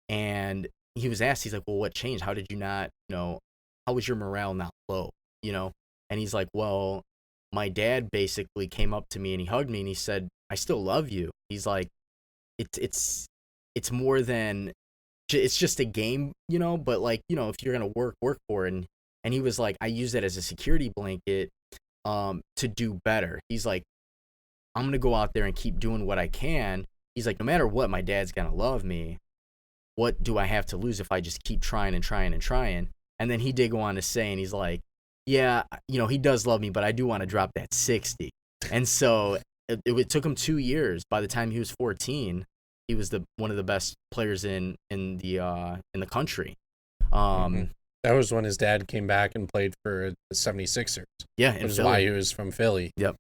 And he was asked, he's like, well, what changed? How did you not, how was your morale not low? And he's like, well, my dad basically came up to me and he hugged me and he said, I still love you. He's like, it's more than, it's just a game, but like, if you're going to work for it. And he was like, I use that as a security blanket to do better. He's like, I'm going to go out there and keep doing what I can. He's like, no matter what, my dad's going to love me. What do I have to lose if I just keep trying and trying and trying? And then he did go on to say, and he's like, yeah, he does love me, but I do want to drop that 60. And so it took him 2 years. By the time he was 14, he was one of the best players in the country. That was when his dad came back and played for the 76ers. Yeah, which is why he was from Philly. Yep.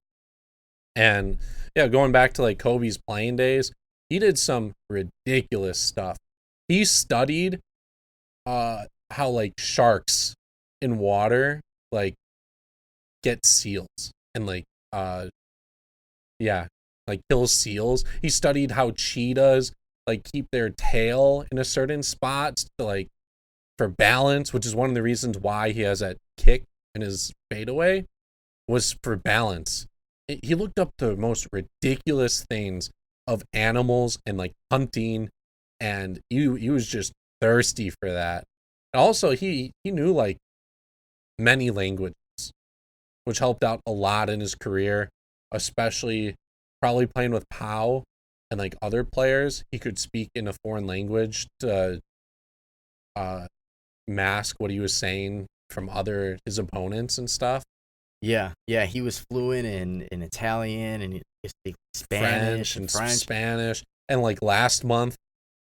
And yeah, going back to like Kobe's playing days, he did some ridiculous stuff. He studied how like sharks in water like get seals and like yeah, like kill seals. He studied how cheetahs like keep their tail in a certain spot to like for balance, which is one of the reasons why he has that kick in his fadeaway was for balance. He looked up the most ridiculous things of animals and like hunting, and he was just thirsty for that. Also, he knew like many languages, which helped out a lot in his career, especially probably playing with Pau and like other players. He could speak in a foreign language to mask what he was saying from his opponents and stuff. Yeah, he was fluent in Italian and he speak French and Spanish. And like last month,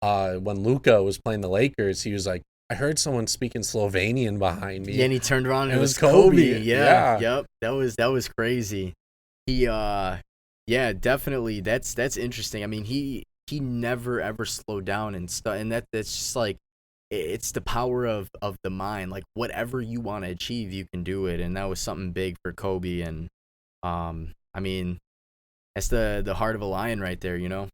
when Luka was playing the Lakers, he was like, I heard someone speaking Slovenian behind me. Yeah, and he turned around and it it was was Kobe. Yeah. Yep. That was crazy. He yeah, definitely that's interesting. I mean, he never ever slowed down and stuff, and that's just like it's the power of the mind. Like whatever you want to achieve, you can do it, and that was something big for Kobe. And I mean, that's the heart of a lion right there, you know.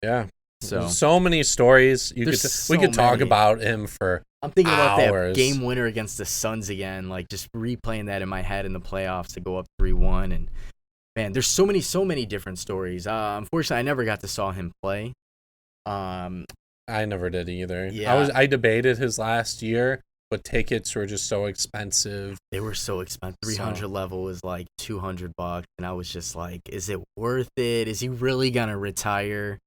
Yeah. So many stories we could talk about him for I'm thinking hours. About that game winner against the Suns again, like just replaying that in my head in the playoffs to go up 3-1. And man, there's so many different stories. Unfortunately, I never got to saw him play. I never did either. Yeah. I debated his last year, but tickets were just so expensive. They were so expensive. 300 level was like $200, and I was just like, is it worth it? Is he really gonna retire?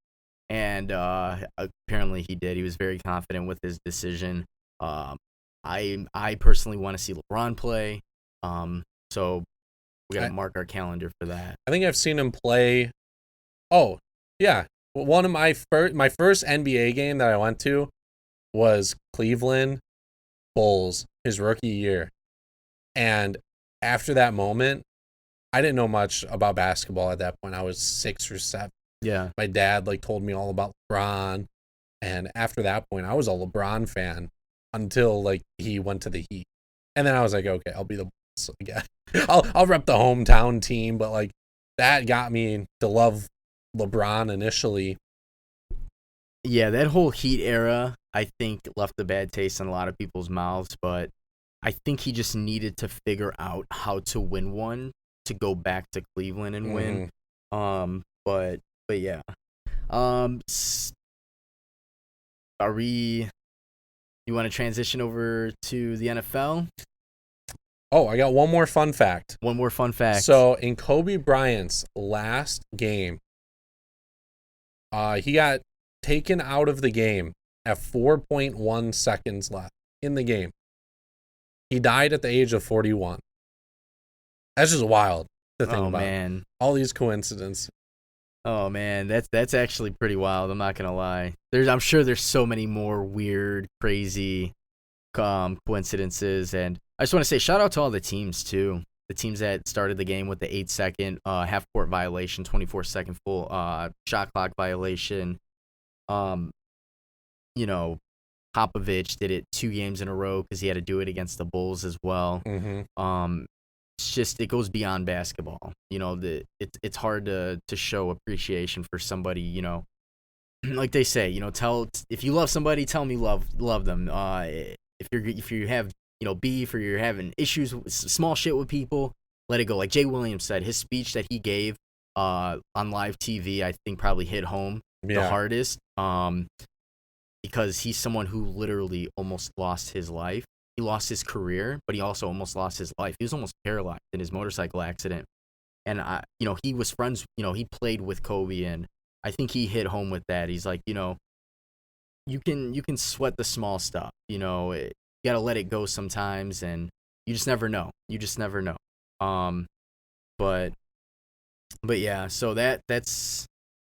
And apparently he did. He was very confident with his decision. I personally want to see LeBron play. So we got to mark our calendar for that. I think I've seen him play. Oh, yeah. One of my first NBA game that I went to was Cleveland Bulls, his rookie year. And after that moment, I didn't know much about basketball at that point. I was 6 or 7. Yeah. My dad like told me all about LeBron, and after that point, I was a LeBron fan until like he went to the Heat, and then I was like, okay, I'll be the Bulls again. I'll rep the hometown team, but like that got me to love LeBron initially. Yeah, that whole Heat era, I think, left a bad taste in a lot of people's mouths, but I think he just needed to figure out how to win one to go back to Cleveland and win. But yeah. You want to transition over to the NFL? Oh, I got one more fun fact. So in Kobe Bryant's last game, he got taken out of the game at 4.1 seconds left in the game. He died at the age of 41. That's just wild to think about. Man. All these coincidences. Oh man, that's actually pretty wild. I'm not gonna lie. I'm sure there's so many more weird, crazy coincidences, and I just want to say shout out to all the teams too. The teams that started the game with the 8-second half court violation, 24-second full shot clock violation. You know, Popovich did it 2 games in a row because he had to do it against the Bulls as well. It's just it goes beyond basketball. You know, it's hard to show appreciation for somebody. You know, like they say, you know, if you love somebody, tell me love them. If you have beef or you're having issues with small shit with people, let it go. Like Jay Williams said, his speech that he gave on live TV, I think probably hit home the hardest. Because he's someone who literally almost lost his life. He lost his career, but he also almost lost his life. He was almost paralyzed in his motorcycle accident. And he was friends, he played with Kobe, and I think he hit home with that. He's like, you can sweat the small stuff, you got to let it go sometimes, and you just never know. But yeah, so that's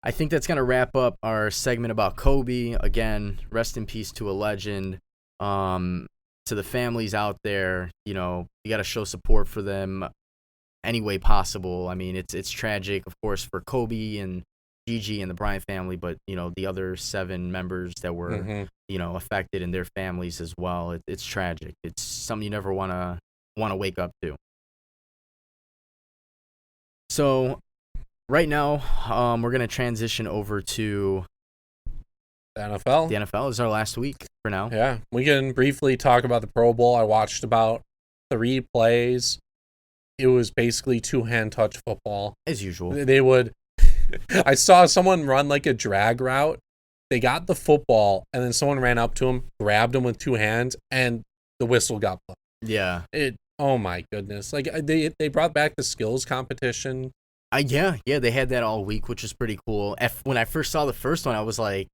I think that's going to wrap up our segment about Kobe. Again, rest in peace to a legend. To the families out there, you got to show support for them any way possible. I mean, it's tragic, of course, for Kobe and Gigi and the Bryant family, but the other 7 members that were affected and their families as well. It's tragic. It's something you never want to wake up to. So right now, we're gonna transition over to the NFL. The NFL is our last week for now. Yeah, we can briefly talk about the Pro Bowl. I watched about 3 plays. It was basically 2-hand touch football. As usual. They would... I saw someone run like a drag route. They got the football, and then someone ran up to him, grabbed him with 2 hands, and the whistle got blown. Yeah. Oh my goodness. Like, they brought back the skills competition. Yeah, they had that all week, which is pretty cool. When I first saw the first one, I was like,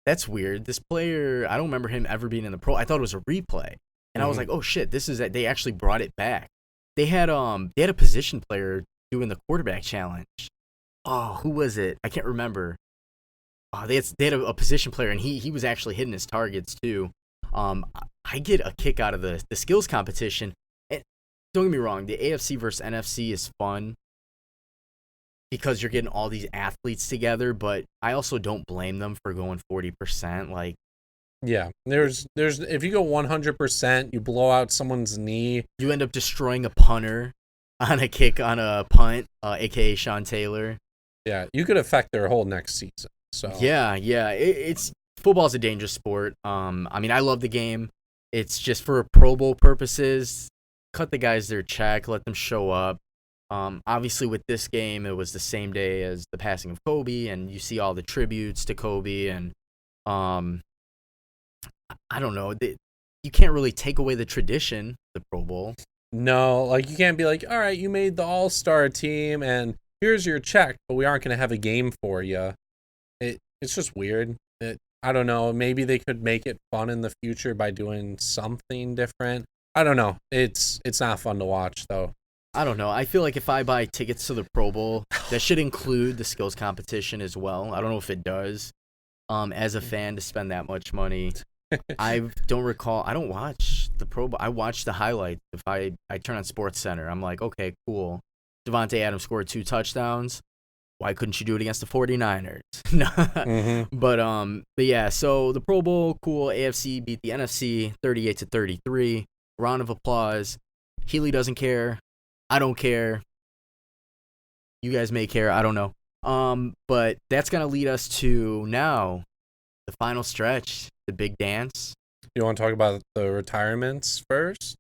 that's weird. This player, I don't remember him ever being in the pro. I thought it was a replay. And I was like, oh shit, this is that. They actually brought it back. They had a position player doing the quarterback challenge. Oh, who was it? I can't remember. They had a position player, and he was actually hitting his targets too. I get a kick out of the skills competition. And don't get me wrong, the AFC versus NFC is fun because you're getting all these athletes together, but I also don't blame them for going 40%. Like, yeah, there's if you go 100%, you blow out someone's knee. You end up destroying a punter on a kick on a punt, aka Sean Taylor. Yeah, you could affect their whole next season. So yeah, it's football's a dangerous sport. I mean, I love the game. It's just for Pro Bowl purposes. Cut the guys their check, let them show up. Obviously, with this game, it was the same day as the passing of Kobe, and you see all the tributes to Kobe, and I don't know. You can't really take away the tradition, the Pro Bowl. No, like, you can't be like, all right, you made the All-Star team, and here's your check, but we aren't going to have a game for you. It's just weird. I don't know. Maybe they could make it fun in the future by doing something different. I don't know. It's not fun to watch, though. I don't know. I feel like if I buy tickets to the Pro Bowl, that should include the skills competition as well. I don't know if it does. As a fan, to spend that much money, I don't recall. I don't watch the Pro Bowl. I watch the highlights. If I turn on Sports Center, I'm like, okay, cool. Devontae Adams scored 2 touchdowns. Why couldn't you do it against the 49ers? No. But yeah, so the Pro Bowl, cool. AFC beat the NFC 38-33. Round of applause. Healy doesn't care. I don't care. You guys may care. I don't know. But that's going to lead us to now the final stretch, the big dance. You want to talk about the retirements first?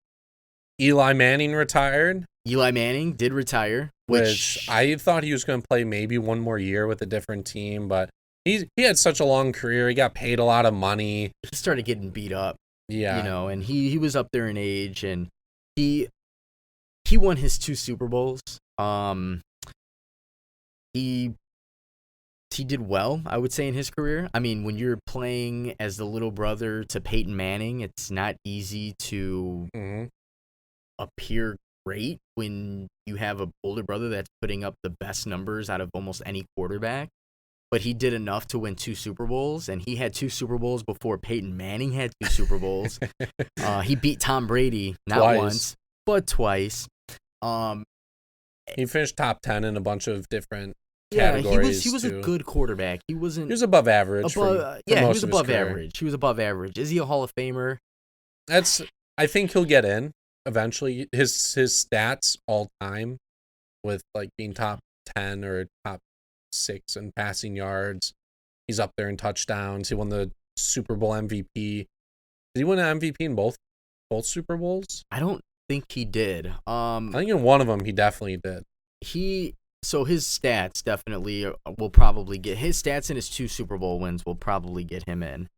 Eli Manning retired. Eli Manning did retire, which I thought he was going to play maybe one more year with a different team, but he had such a long career. He got paid a lot of money. He started getting beat up. Yeah. And he was up there in age, and he won his 2 Super Bowls. He did well, I would say, in his career. I mean, when you're playing as the little brother to Peyton Manning, it's not easy to appear great when you have an older brother that's putting up the best numbers out of almost any quarterback. But he did enough to win 2 Super Bowls, and he had 2 Super Bowls before Peyton Manning had 2 Super Bowls. He beat Tom Brady not once, but twice. He finished top 10 in a bunch of different categories. He was a good quarterback. He was above average. He was above average. He was above average. Is he a Hall of Famer? I think he'll get in eventually. His stats all time, with like being top 10 or top 6 in passing yards. He's up there in touchdowns. He won the Super Bowl MVP. Did he win an MVP in both Super Bowls? I don't think he did. I think in one of them he definitely did. So his stats definitely will probably get his stats in his 2 Super Bowl wins will probably get him in.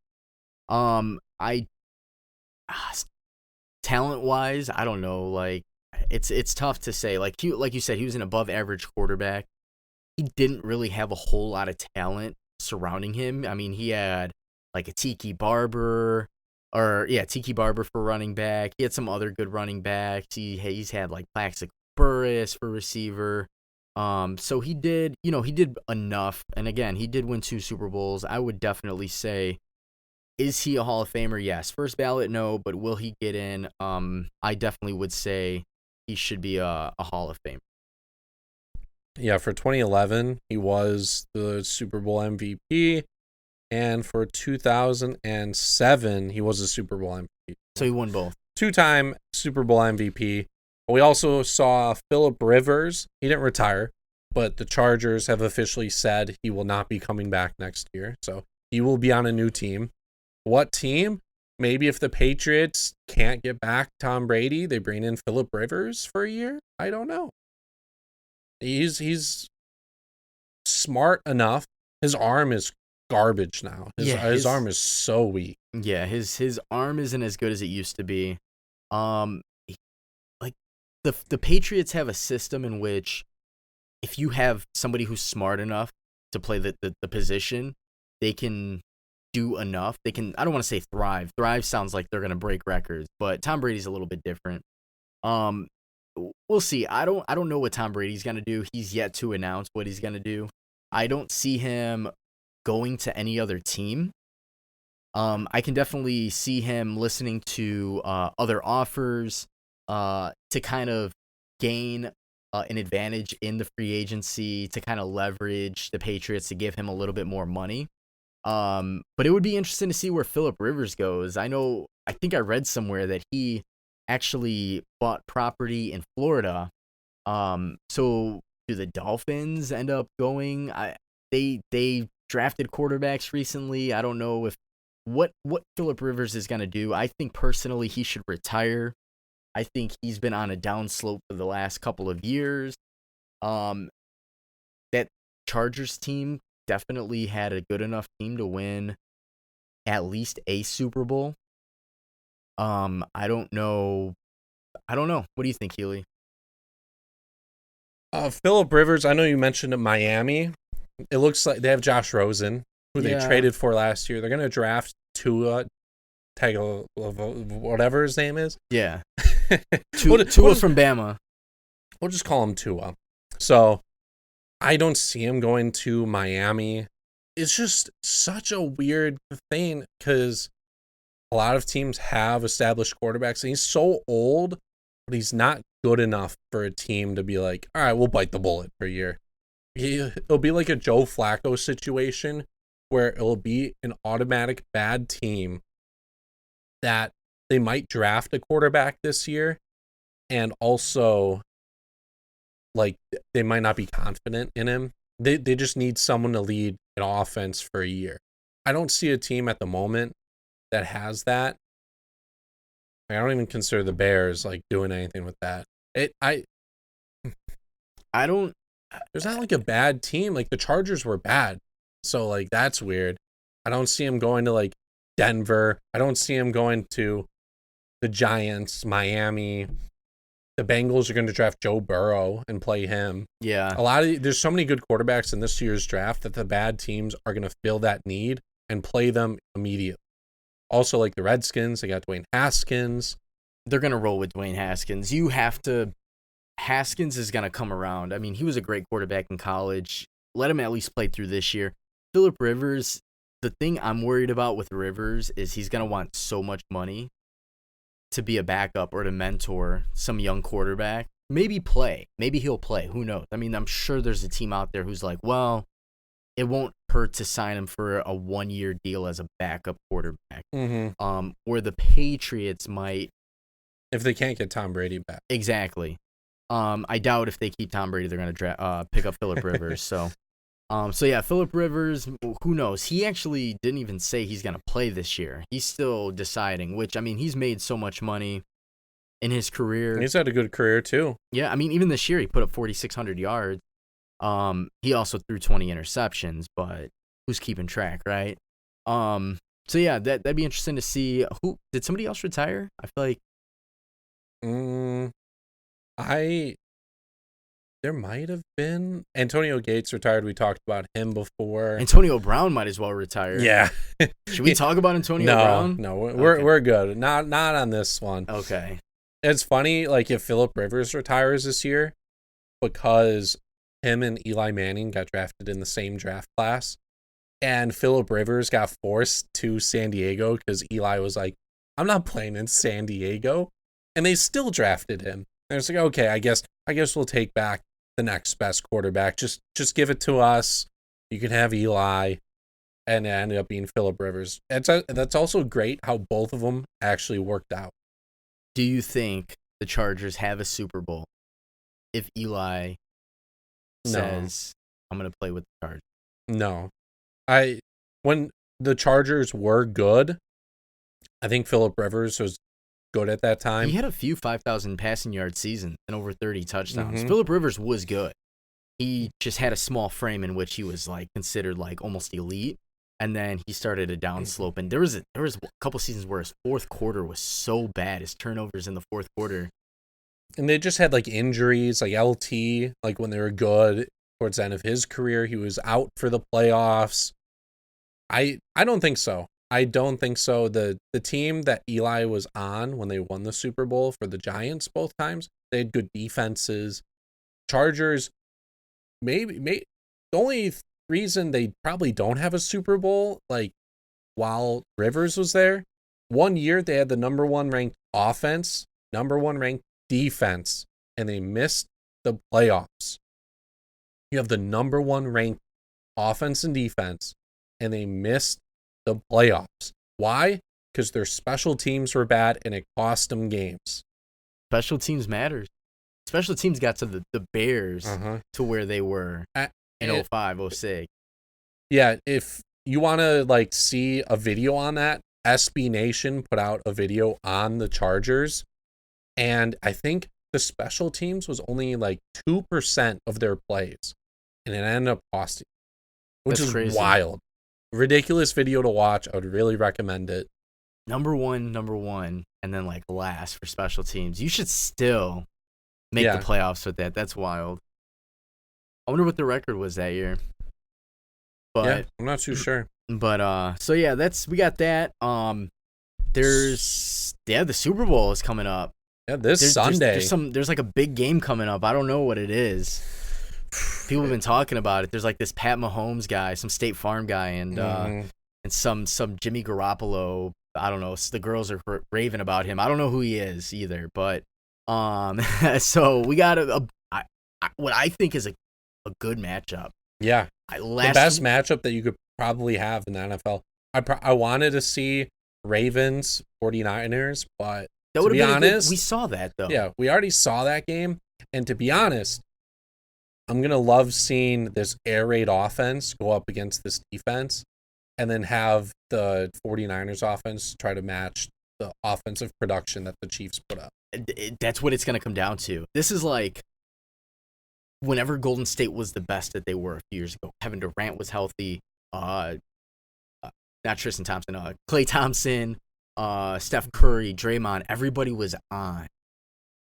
Talent wise, I don't know. Like, it's tough to say. Like you said, he was an above average quarterback. He didn't really have a whole lot of talent surrounding him. I mean, he had like a Tiki Barber for running back. He had some other good running backs. He's had like Plaxico Burress for receiver. So he did enough. And again, he did win 2 Super Bowls. I would definitely say, is he a Hall of Famer? Yes. First ballot, no. But will he get in? I definitely would say he should be a Hall of Famer. Yeah, for 2011, he was the Super Bowl MVP. And for 2007, he was a Super Bowl MVP. So he won both. 2-time Super Bowl MVP. We also saw Phillip Rivers. He didn't retire, but the Chargers have officially said he will not be coming back next year. So he will be on a new team. What team? Maybe if the Patriots can't get back Tom Brady, they bring in Phillip Rivers for a year. I don't know. He's smart enough. His arm is garbage now. His arm is so weak. Yeah, his arm isn't as good as it used to be. Like the Patriots have a system in which if you have somebody who's smart enough to play the position, they can do enough. They can, I don't want to say thrive. Thrive sounds like they're going to break records, but Tom Brady's a little bit different. We'll see. I don't know what Tom Brady's going to do. He's yet to announce what he's going to do. I don't see him going to any other team. I can definitely see him listening to other offers to kind of gain an advantage in the free agency, to kind of leverage the Patriots to give him a little bit more money. But it would be interesting to see where Phillip Rivers goes. I think I read somewhere that he actually bought property in Florida. So do the Dolphins end up going? They drafted quarterbacks recently. I don't know if what Phillip Rivers is going to do. I think personally he should retire. I think he's been on a downslope for the last couple of years. That Chargers team definitely had a good enough team to win at least a Super Bowl. I don't know. What do you think, Healy? Phillip Rivers, I know you mentioned Miami. It looks like they have Josh Rosen, who they traded for last year. They're going to draft Tua whatever his name is. Yeah. Tua from Bama. We'll just call him Tua. So I don't see him going to Miami. It's just such a weird thing because a lot of teams have established quarterbacks, and he's so old, but he's not good enough for a team to be like, all right, we'll bite the bullet for a year. It'll be like a Joe Flacco situation where it'll be an automatic bad team that they might draft a quarterback this year, and also like they might not be confident in him. They just need someone to lead an offense for a year. I don't see a team at the moment that has that. I don't even consider the Bears like doing anything with that. I don't. There's not like a bad team. Like the Chargers were bad, so like that's weird. I don't see him going to like Denver. I don't see him going to the Giants, Miami. The Bengals are going to draft Joe Burrow and play him. Yeah. There's so many good quarterbacks in this year's draft that the bad teams are going to fill that need and play them immediately. Also, like the Redskins, they got Dwayne Haskins. They're going to roll with Dwayne Haskins. Haskins is going to come around. I mean, he was a great quarterback in college. Let him at least play through this year. Phillip Rivers, the thing I'm worried about with Rivers is he's going to want so much money to be a backup or to mentor some young quarterback. Maybe he'll play. Who knows? I mean, I'm sure there's a team out there who's like, well, it won't hurt to sign him for a 1-year deal as a backup quarterback. Mm-hmm. Where the Patriots might, if they can't get Tom Brady back. Exactly. I doubt if they keep Tom Brady, they're going to pick up Phillip Rivers. So yeah, Phillip Rivers, who knows? He actually didn't even say he's going to play this year. He's still deciding, which, I mean, he's made so much money in his career. He's had a good career, too. Yeah, I mean, even this year, he put up 4,600 yards. He also threw 20 interceptions, but who's keeping track, right? So yeah, that'd be interesting to see. Did somebody else retire? I feel like there might have been Antonio Gates retired. We talked about him before. Antonio Brown might as well retire. Yeah. Should we talk about Antonio Brown? No, we're good. Not on this one. Okay. It's funny, like if Phillip Rivers retires this year, because him and Eli Manning got drafted in the same draft class, and Phillip Rivers got forced to San Diego because Eli was like, I'm not playing in San Diego. And they still drafted him. And it's like, okay, I guess we'll take back the next best quarterback. Just give it to us. You can have Eli. And it ended up being Phillip Rivers. That's also great how both of them actually worked out. Do you think the Chargers have a Super Bowl if Eli says, I'm going to play with the Chargers? No. When the Chargers were good, I think Phillip Rivers was good at that time. He had a few 5,000 passing yard seasons and over 30 touchdowns. Phillip Rivers was good. He just had a small frame in which he was like considered like almost elite. And then he started a downslope. And there was a couple seasons where his fourth quarter was so bad, his turnovers in the fourth quarter. And they just had like injuries, like LT, like when they were good towards the end of his career, he was out for the playoffs. I don't think so. I don't think so. The team that Eli was on when they won the Super Bowl for the Giants both times, they had good defenses. Chargers, maybe the only reason they probably don't have a Super Bowl, like while Rivers was there, one year they had the number 1 ranked offense, number 1 ranked defense, and they missed the playoffs. You have the number 1 ranked offense and defense, and they missed the playoffs. Why? Because their special teams were bad and it cost them games. Special teams matters. Special teams got to the Bears to where they were in 05, 06. Yeah, if you want to like see a video on that, SB Nation put out a video on the Chargers, and I think the special teams was only like 2% of their plays, and it ended up costing, which is crazy. Wild. Ridiculous video to watch. I would really recommend it. Number one, and then like last for special teams. You should still make the playoffs with that. That's wild. I wonder what the record was that year. But yeah, I'm not too sure. But so yeah, we got that. There's the Super Bowl is coming up. Yeah, this Sunday. There's like a big game coming up. I don't know what it is. People have been talking about it. There's like this Pat Mahomes guy, some State Farm guy, and some Jimmy Garoppolo. I don't know. The girls are raving about him. I don't know who he is either. But so we got what I think is a good matchup. Yeah, the best matchup that you could probably have in the NFL. I wanted to see Ravens 49ers, but to be honest, we saw that though. Yeah, we already saw that game, and to be honest, I'm gonna love seeing this air raid offense go up against this defense, and then have the 49ers offense try to match the offensive production that the Chiefs put up. That's what it's gonna come down to. This is like whenever Golden State was the best that they were a few years ago. Kevin Durant was healthy. Not Tristan Thompson. Klay Thompson, Steph Curry, Draymond. Everybody was on,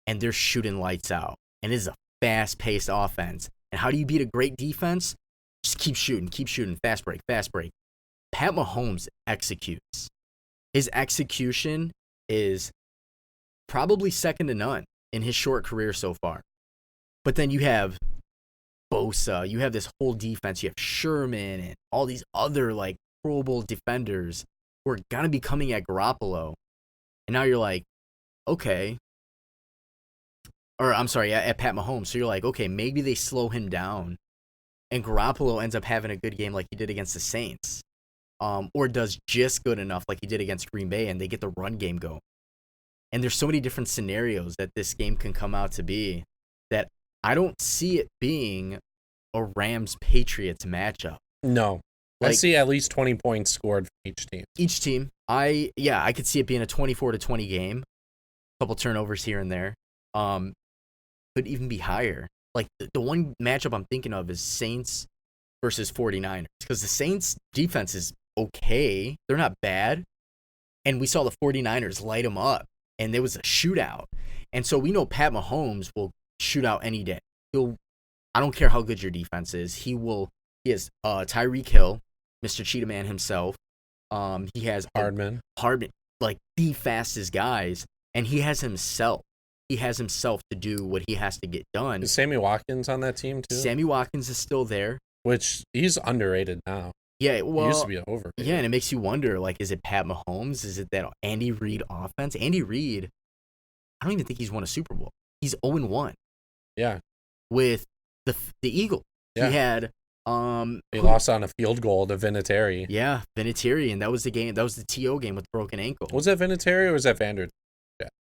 and they're shooting lights out. And it is a fast-paced offense. And how do you beat a great defense? Just keep shooting. Fast break. Pat Mahomes executes. His execution is probably second to none in his short career so far. But then you have Bosa, you have this whole defense, you have Sherman and all these other like Pro Bowl defenders who are gonna be coming at Garoppolo. And now you're like, okay. Or I'm sorry, at Pat Mahomes. So you're like, okay, maybe they slow him down and Garoppolo ends up having a good game like he did against the Saints. Or does just good enough like he did against Green Bay and they get the run game going. And there's so many different scenarios that this game can come out to be that I don't see it being a Rams-Patriots matchup. No. I see at least 20 points scored for each team. I could see it being a 24-20 game. A couple turnovers here and there. Could even be higher. Like the one matchup I'm thinking of is Saints versus 49ers. Because the Saints defense is okay. They're not bad. And we saw the 49ers light them up. And there was a shootout. And so we know Pat Mahomes will shoot out any day. I don't care how good your defense is. He has Tyreek Hill, Mr. Cheetah Man himself. He has Hardman, like the fastest guys, and he has himself. He has himself to do what he has to get done. Is Sammy Watkins on that team too? Sammy Watkins is still there, which he's underrated now. Yeah, well, he used to be overrated. Yeah, and it makes you wonder, like, is it Pat Mahomes? Is it that Andy Reid offense? Andy Reid, I don't even think he's won a Super Bowl. He's 0-1. Yeah. With the Eagle. Yeah. He had He lost on a field goal to Vinatieri. Yeah, Vinatieri, and that was the game. That was the TO game with broken ankle. Was that Vinatieri or was that Vanderjack?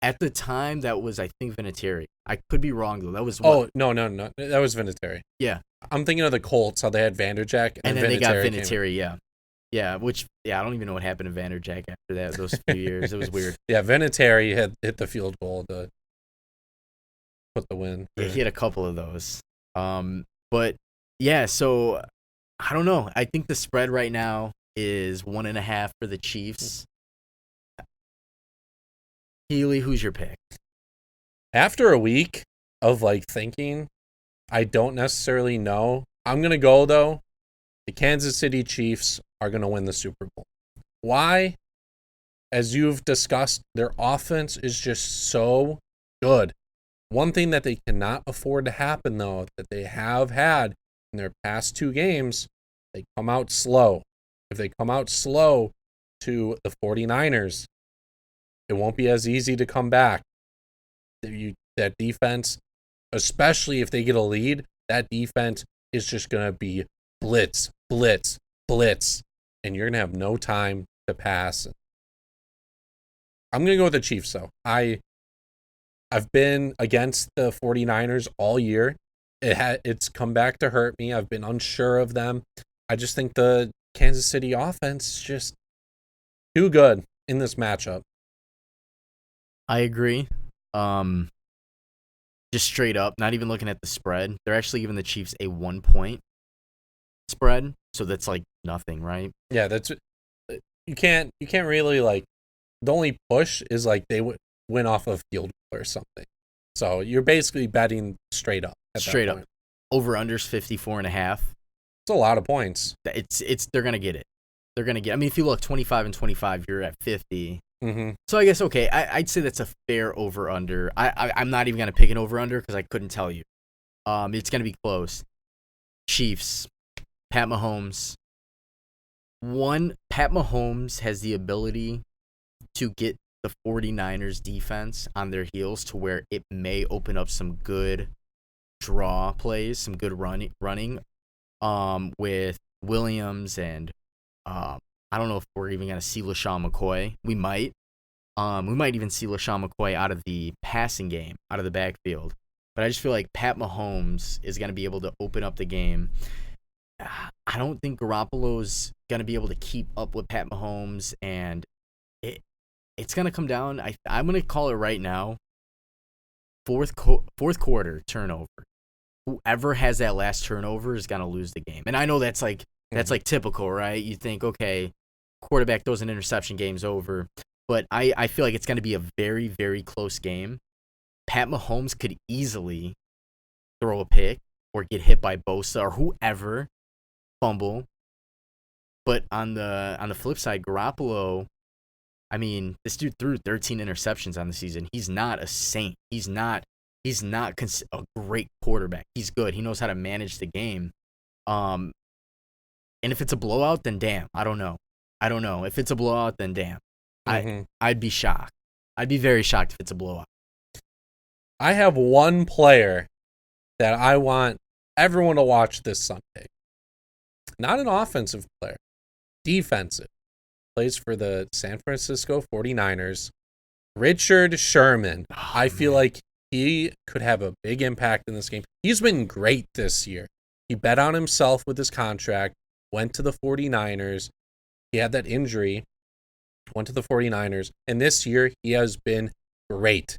At the time, that was, I think, Vinatieri. I could be wrong though. That was no, that was Vinatieri. Yeah, I'm thinking of the Colts, how they had Vanderjack and then Vinatieri they got Vinatieri. Yeah. Which I don't even know what happened to Vanderjack after that. Those few years, it was weird. Yeah, Vinatieri had hit the field goal to put the win. Yeah, he had a couple of those. But yeah, so I don't know. I think the spread right now is 1.5 for the Chiefs. Healy, who's your pick? After a week of thinking, I don't necessarily know. I'm going to go, though. The Kansas City Chiefs are going to win the Super Bowl. Why? As you've discussed, their offense is just so good. One thing that they cannot afford to happen, though, that they have had in their past 2 games, they come out slow. If they come out slow to the 49ers, it won't be as easy to come back. That defense, especially if they get a lead, that defense is just going to be blitz, blitz, blitz, and you're going to have no time to pass. I'm going to go with the Chiefs, though. I've been against the 49ers all year. It's come back to hurt me. I've been unsure of them. I just think the Kansas City offense is just too good in this matchup. I agree. Just straight up, not even looking at the spread. They're actually giving the Chiefs a 1-point spread, so that's nothing, right? Yeah, that's you can't really the only push is they would win off of field goal or something. So you're basically betting straight up. Straight up. Over unders 54.5. It's a lot of points. It's they're gonna get it. They're gonna get. I mean, if you look 25 and 25, you're at 50. Mm-hmm. So I guess okay. I'd say that's a fair over under. I'm not even gonna pick an over under because I couldn't tell you. It's gonna be close. Chiefs, Pat Mahomes. Pat Mahomes has the ability to get the 49ers defense on their heels to where it may open up some good draw plays, some good running with Williams and I don't know if we're even going to see LaShawn McCoy. We might. We might even see LaShawn McCoy out of the passing game, out of the backfield. But I just feel like Pat Mahomes is going to be able to open up the game. I don't think Garoppolo's going to be able to keep up with Pat Mahomes, and it's going to come down. I'm going to call it right now. Fourth quarter turnover. Whoever has that last turnover is going to lose the game. And I know that's typical, right? You think, okay, quarterback throws an interception, game's over. But I feel like it's going to be a very, very close game. Pat Mahomes could easily throw a pick or get hit by Bosa or whoever, fumble. But on the flip side, Garoppolo, I mean, this dude threw 13 interceptions on the season. He's not a saint. He's not a great quarterback. He's good. He knows how to manage the game. And if it's a blowout, then damn. I don't know. If it's a blowout, then damn. Mm-hmm. I'd be shocked. I'd be very shocked if it's a blowout. I have one player that I want everyone to watch this Sunday. Not an offensive player. Defensive. Plays for the San Francisco 49ers. Richard Sherman. I feel like he could have a big impact in this game. He's been great this year. He bet on himself with his contract, went to the 49ers. He had that injury, went to the 49ers, and this year he has been great.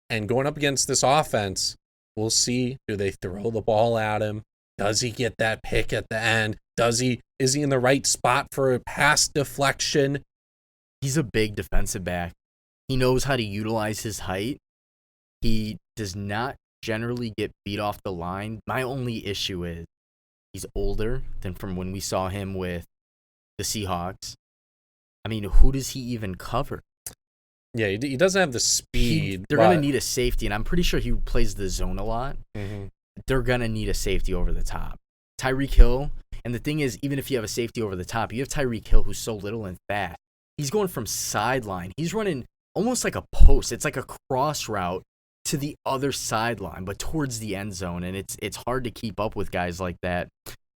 And going up against this offense, we'll see, do they throw the ball at him? Does he get that pick at the end? Is he in the right spot for a pass deflection? He's a big defensive back. He knows how to utilize his height. He does not generally get beat off the line. My only issue is he's older than from when we saw him with the Seahawks. I mean, who does he even cover? Yeah, he doesn't have the speed. They're going to need a safety, and I'm pretty sure he plays the zone a lot. Mm-hmm. They're going to need a safety over the top. Tyreek Hill, and the thing is, even if you have a safety over the top, you have Tyreek Hill who's so little and fast. He's going from sideline. He's running almost like a post. It's like a cross route to the other sideline, but towards the end zone, and it's hard to keep up with guys like that.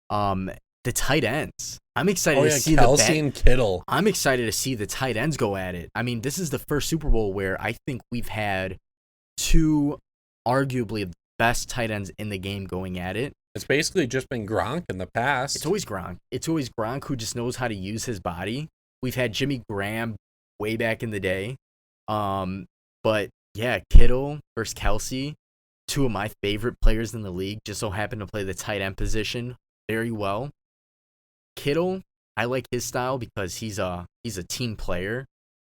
The tight ends. I'm excited to see Kelsey and Kittle. I'm excited to see the tight ends go at it. I mean, this is the first Super Bowl where I think we've had two arguably the best tight ends in the game going at it. It's basically just been Gronk in the past. It's always Gronk. It's always Gronk who just knows how to use his body. We've had Jimmy Graham way back in the day. But yeah, Kittle versus Kelsey, two of my favorite players in the league, just so happen to play the tight end position very well. Kittle, I like his style because he's a team player.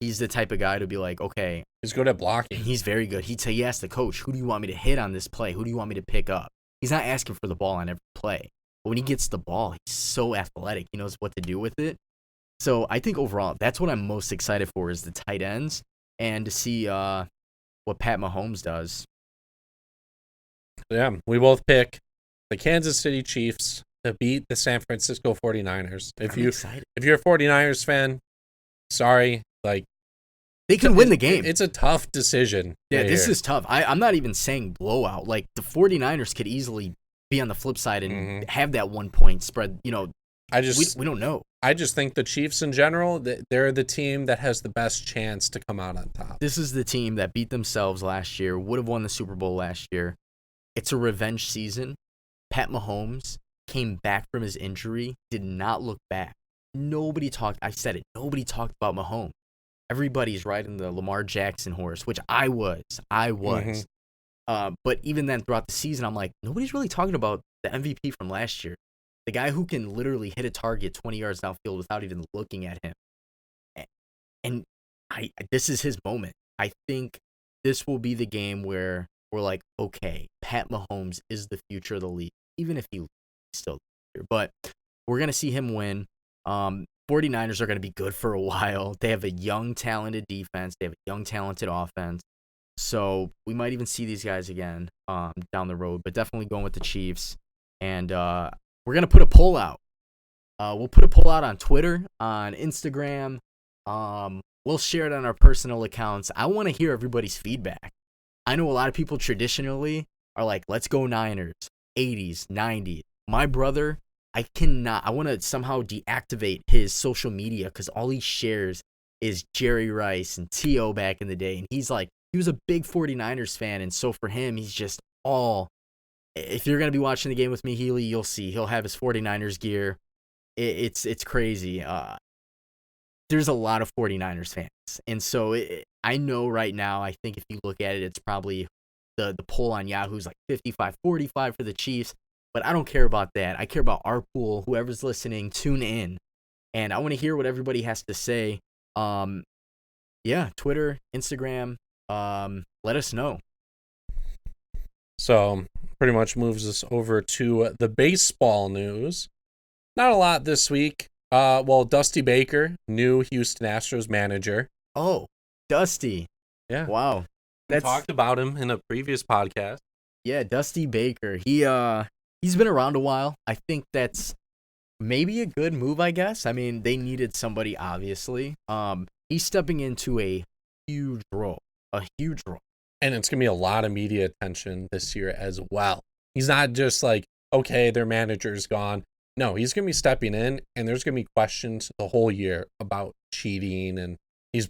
He's the type of guy to be like, okay. He's good at blocking. He's very good. He asked the coach, who do you want me to hit on this play? Who do you want me to pick up? He's not asking for the ball on every play. But when he gets the ball, he's so athletic. He knows what to do with it. So I think overall, that's what I'm most excited for is the tight ends and to see what Pat Mahomes does. Yeah, we both pick the Kansas City Chiefs to beat the San Francisco 49ers. If you're a 49ers fan, sorry, like they can win the game. It's a tough decision. Yeah, this is tough. I'm not even saying blowout. Like the 49ers could easily be on the flip side and have that 1 point spread. You know, we don't know. I just think the Chiefs in general, they're the team that has the best chance to come out on top. This is the team that beat themselves last year, would have won the Super Bowl last year. It's a revenge season. Pat Mahomes came back from his injury, did not look back. Nobody talked about Mahomes. Everybody's riding the Lamar Jackson horse, which I was. But even then, throughout the season, I'm like, nobody's really talking about the MVP from last year. The guy who can literally hit a target 20 yards downfield without even looking at him. And this is his moment. I think this will be the game where we're like, okay, Pat Mahomes is the future of the league, even if he's still here. But we're going to see him win. 49ers are going to be good for a while. They have a young, talented defense. They have a young, talented offense. So we might even see these guys again down the road, but definitely going with the Chiefs. And we're going to put a poll out. We'll put a poll out on Twitter, on Instagram. We'll share it on our personal accounts. I want to hear everybody's feedback. I know a lot of people traditionally are like, let's go Niners, 80s, 90s. My brother, I want to somehow deactivate his social media because all he shares is Jerry Rice and T.O. back in the day. And he was a big 49ers fan. And so for him, he's just if you're going to be watching the game with me, Healy, you'll see he'll have his 49ers gear. It's crazy. There's a lot of 49ers fans. And so I know right now, I think if you look at it, it's probably the poll on Yahoo's like 55-45 for the Chiefs. But I don't care about that. I care about our pool. Whoever's listening, tune in. And I want to hear what everybody has to say. Twitter, Instagram, let us know. So pretty much moves us over to the baseball news. Not a lot this week. Dusty Baker, new Houston Astros manager. Oh, Dusty. Yeah. Wow. We talked about him in a previous podcast. Yeah, Dusty Baker. He's been around a while. I think that's maybe a good move, I guess. I mean, they needed somebody, obviously. He's stepping into a huge role. And it's going to be a lot of media attention this year as well. He's not just like, okay, their manager's gone. No, he's going to be stepping in, and there's going to be questions the whole year about cheating, and he's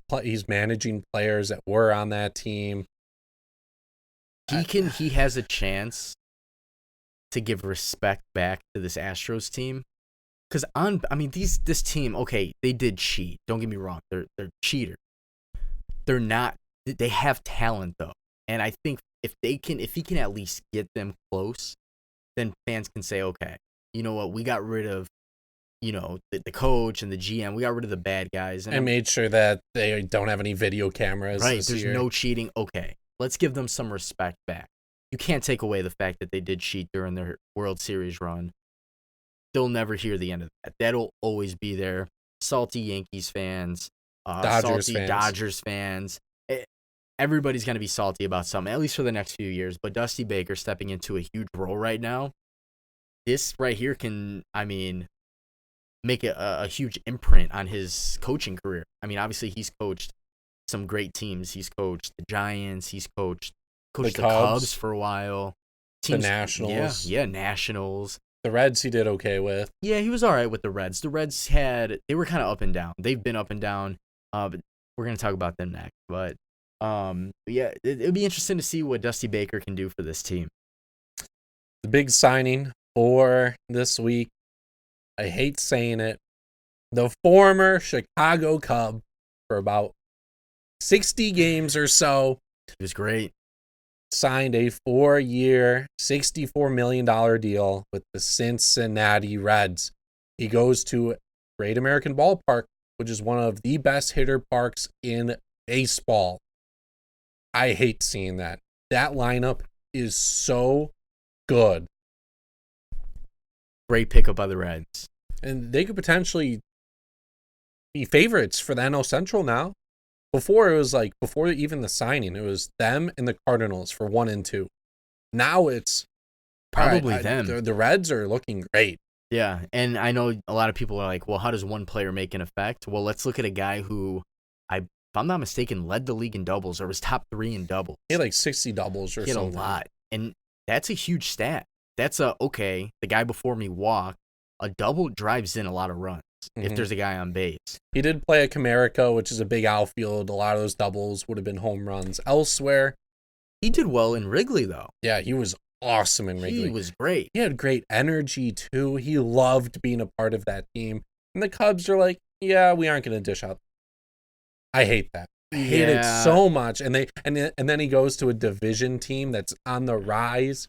managing players that were on that team. He has a chance to give respect back to this Astros team. Because this team, okay, they did cheat. Don't get me wrong. They're cheaters. They're not. They have talent though, and I think if he can at least get them close, then fans can say, okay, you know what, we got rid of, the coach and the GM. We got rid of the bad guys and made sure that they don't have any video cameras. Right, there's no cheating. Okay, let's give them some respect back. You can't take away the fact that they did cheat during their World Series run. They'll never hear the end of that. That'll always be there. Salty Yankees fans, Dodgers fans. Everybody's going to be salty about something, at least for the next few years. But Dusty Baker stepping into a huge role right now, this right here can, make a huge imprint on his coaching career. I mean, obviously he's coached some great teams. He's coached the Giants. He's coached Coached the Cubs for a while. The Nationals. Yeah, Nationals. The Reds he did okay with. Yeah, he was all right with the Reds. The Reds they were kind of up and down. They've been up and down. But we're going to talk about them next. But yeah, it'll be interesting to see what Dusty Baker can do for this team. The big signing for this week, I hate saying it, the former Chicago Cub for about 60 games or so. He was great. Signed a 4-year, $64 million deal with the Cincinnati Reds. He goes to Great American Ballpark, which is one of the best hitter parks in baseball. I hate seeing that. That lineup is so good. Great pickup by the Reds. And they could potentially be favorites for the NL Central now. Before even the signing, it was them and the Cardinals for 1 and 2. Now it's probably them. The Reds are looking great. Yeah, and I know a lot of people are like, well, how does one player make an effect? Well, let's look at a guy who, if I'm not mistaken, led the league in doubles or was top 3 in doubles. He had like 60 doubles or something. He had a lot. And that's a huge stat. That's the guy before me walked. A double drives in a lot of runs if there's a guy on base. He did play at Comerica, which is a big outfield. A lot of those doubles would have been home runs elsewhere. He did well in Wrigley, though. Yeah, he was awesome in Wrigley. He was great. He had great energy, too. He loved being a part of that team. And the Cubs are like, yeah, we aren't going to dish out. I hate that. I hate it so much. And then he goes to a division team that's on the rise.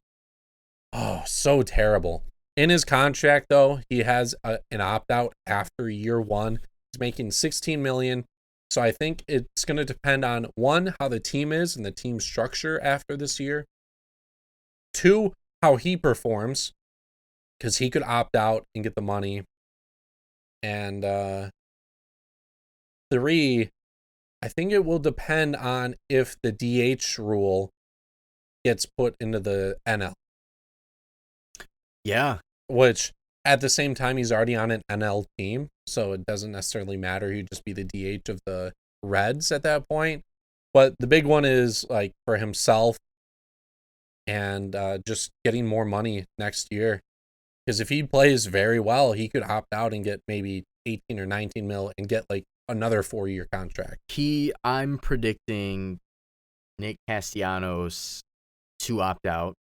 Oh, so terrible. In his contract, though, he has an opt-out after year 1. He's making $16 million. So I think it's going to depend on, 1, how the team is and the team structure after this year. 2, how he performs, because he could opt out and get the money. And 3, I think it will depend on if the DH rule gets put into the NL. Yeah. Which, at the same time, he's already on an NL team, so it doesn't necessarily matter. He'd just be the DH of the Reds at that point. But the big one is, like, for himself and just getting more money next year. Because if he plays very well, he could opt out and get maybe 18 or 19 mil and get, like, another 4-year contract. I'm predicting Nick Castellanos to opt out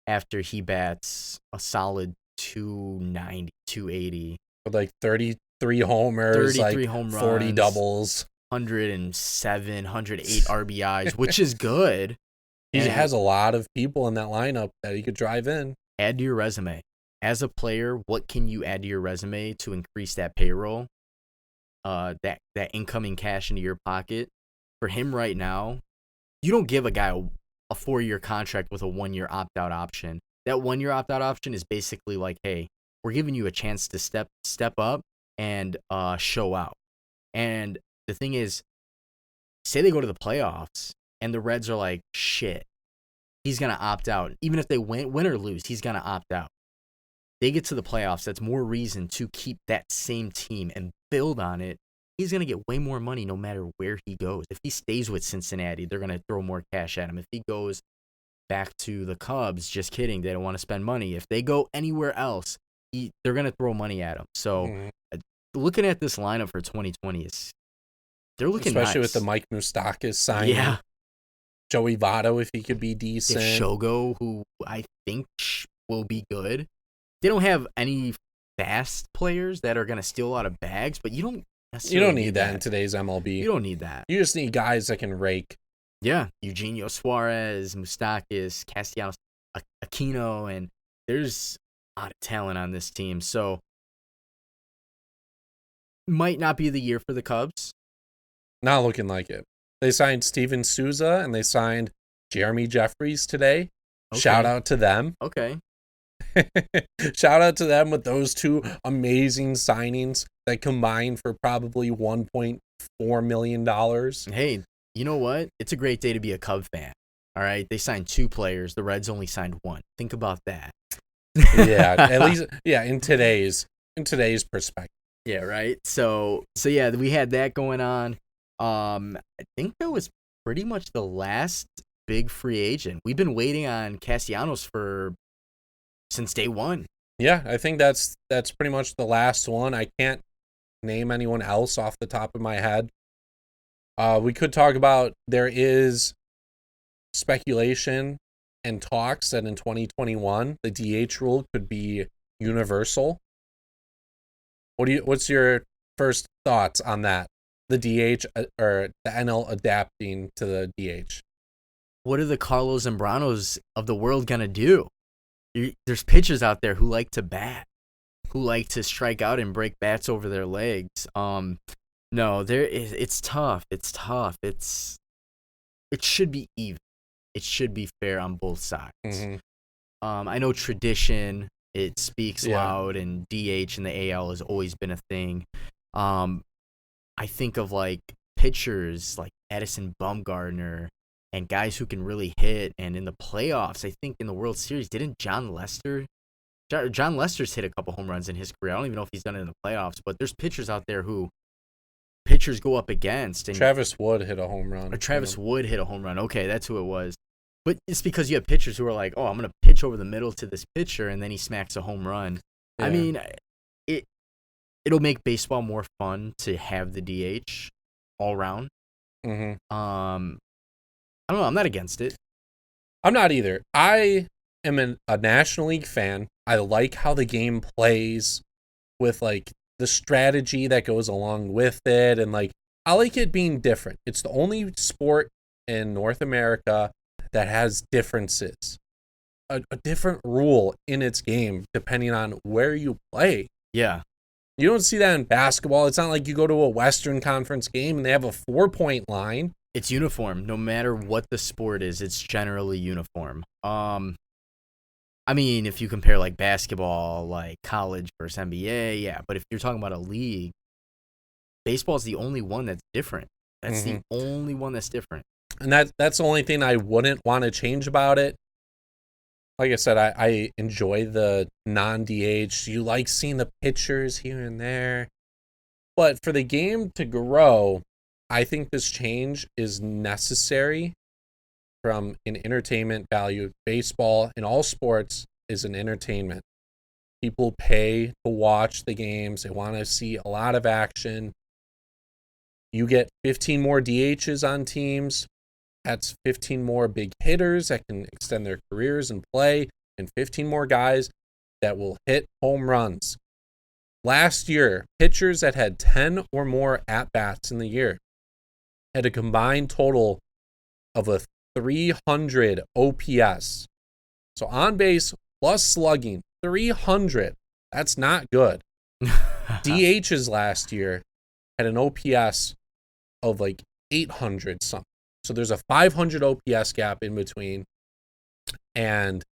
after he bats a solid 290, 280. With like 33 homers, 33 home runs, 40 doubles. 107, 108 RBIs, which is good. He has a lot of people in that lineup that he could drive in. Add to your resume. As a player, what can you add to your resume to increase that payroll? That incoming cash into your pocket. For him right now, you don't give a guy a 4-year contract with a 1-year opt-out option. That 1-year opt-out option is basically like, hey, we're giving you a chance to step up and show out. And the thing is, say they go to the playoffs and the Reds are like, shit, he's going to opt out. Even if they win or lose, he's going to opt out. They get to the playoffs, that's more reason to keep that same team and build on it. He's going to get way more money no matter where he goes. If he stays with Cincinnati, they're going to throw more cash at him. If he goes back to the Cubs, just kidding, they don't want to spend money. If they go anywhere else, they're going to throw money at him. So looking at this lineup for 2020, they're looking especially nice. With the Mike Moustakas signing. Yeah. Joey Votto, if he could be decent. Shogo, who I think will be good. They don't have any fast players that are going to steal a lot of bags, but you don't need that in today's MLB. You don't need that. You just need guys that can rake. Yeah. Eugenio Suarez, Moustakas, Castellanos, Aquino, and there's a lot of talent on this team. So, might not be the year for the Cubs. Not looking like it. They signed Steven Souza and they signed Jeremy Jeffries today. Okay. Shout out to them. Okay. Shout out to them with those 2 amazing signings that combined for probably $1.4 million. Hey, you know what? It's a great day to be a Cub fan. All right. They signed 2 players. The Reds only signed 1. Think about that. Yeah. At least, in today's perspective. Yeah. Right. So yeah, we had that going on. I think that was pretty much the last big free agent. We've been waiting on Castellanos since day one. Yeah, I think that's pretty much the last one. I can't name anyone else off the top of my head. We could talk about, there is speculation and talks that in 2021 the DH rule could be universal. What's your first thoughts on that? The DH or the NL adapting to the DH? What are the Carlos Zambranos of the world gonna do? There's pitchers out there who like to bat, who like to strike out and break bats over their legs. No, it's tough. It's tough. It should be even. It should be fair on both sides. Mm-hmm. I know tradition, it speaks loud, and DH in the AL has always been a thing. I think of like pitchers like Edison Bumgarner and guys who can really hit. And in the playoffs, I think in the World Series, didn't John Lester's hit a couple home runs in his career. I don't even know if he's done it in the playoffs, but there's pitchers out there who pitchers go up against. And Travis Wood hit a home run. Wood hit a home run. Okay, that's who it was. But it's because you have pitchers who are like, oh, I'm going to pitch over the middle to this pitcher, and then he smacks a home run. Yeah. I mean, it'll make baseball more fun to have the DH all around. Mm-hmm. I don't know. I'm not against it. I'm not either. I am a National League fan. I like how the game plays with like the strategy that goes along with it. And like, I like it being different. It's the only sport in North America that has differences, a different rule in its game depending on where you play. Yeah. You don't see that in basketball. It's not like you go to a Western Conference game and they have a 4-point line. It's uniform. No matter what the sport is, it's generally uniform. I mean, if you compare like basketball, like college versus NBA, yeah. But if you're talking about a league, baseball is the only one that's different. That's the only one that's different. And that's the only thing I wouldn't want to change about it. Like I said, I enjoy the non-DH. You like seeing the pitchers here and there. But for the game to grow, I think this change is necessary from an entertainment value. Baseball in all sports is an entertainment. People pay to watch the games. They want to see a lot of action. You get 15 more DHs on teams. That's 15 more big hitters that can extend their careers and play, and 15 more guys that will hit home runs. Last year, pitchers that had 10 or more at-bats in the year had a combined total of a 300 OPS. So on base plus slugging, 300. That's not good. DHs last year had an OPS of like 800 something. So there's a 500 OPS gap in between. And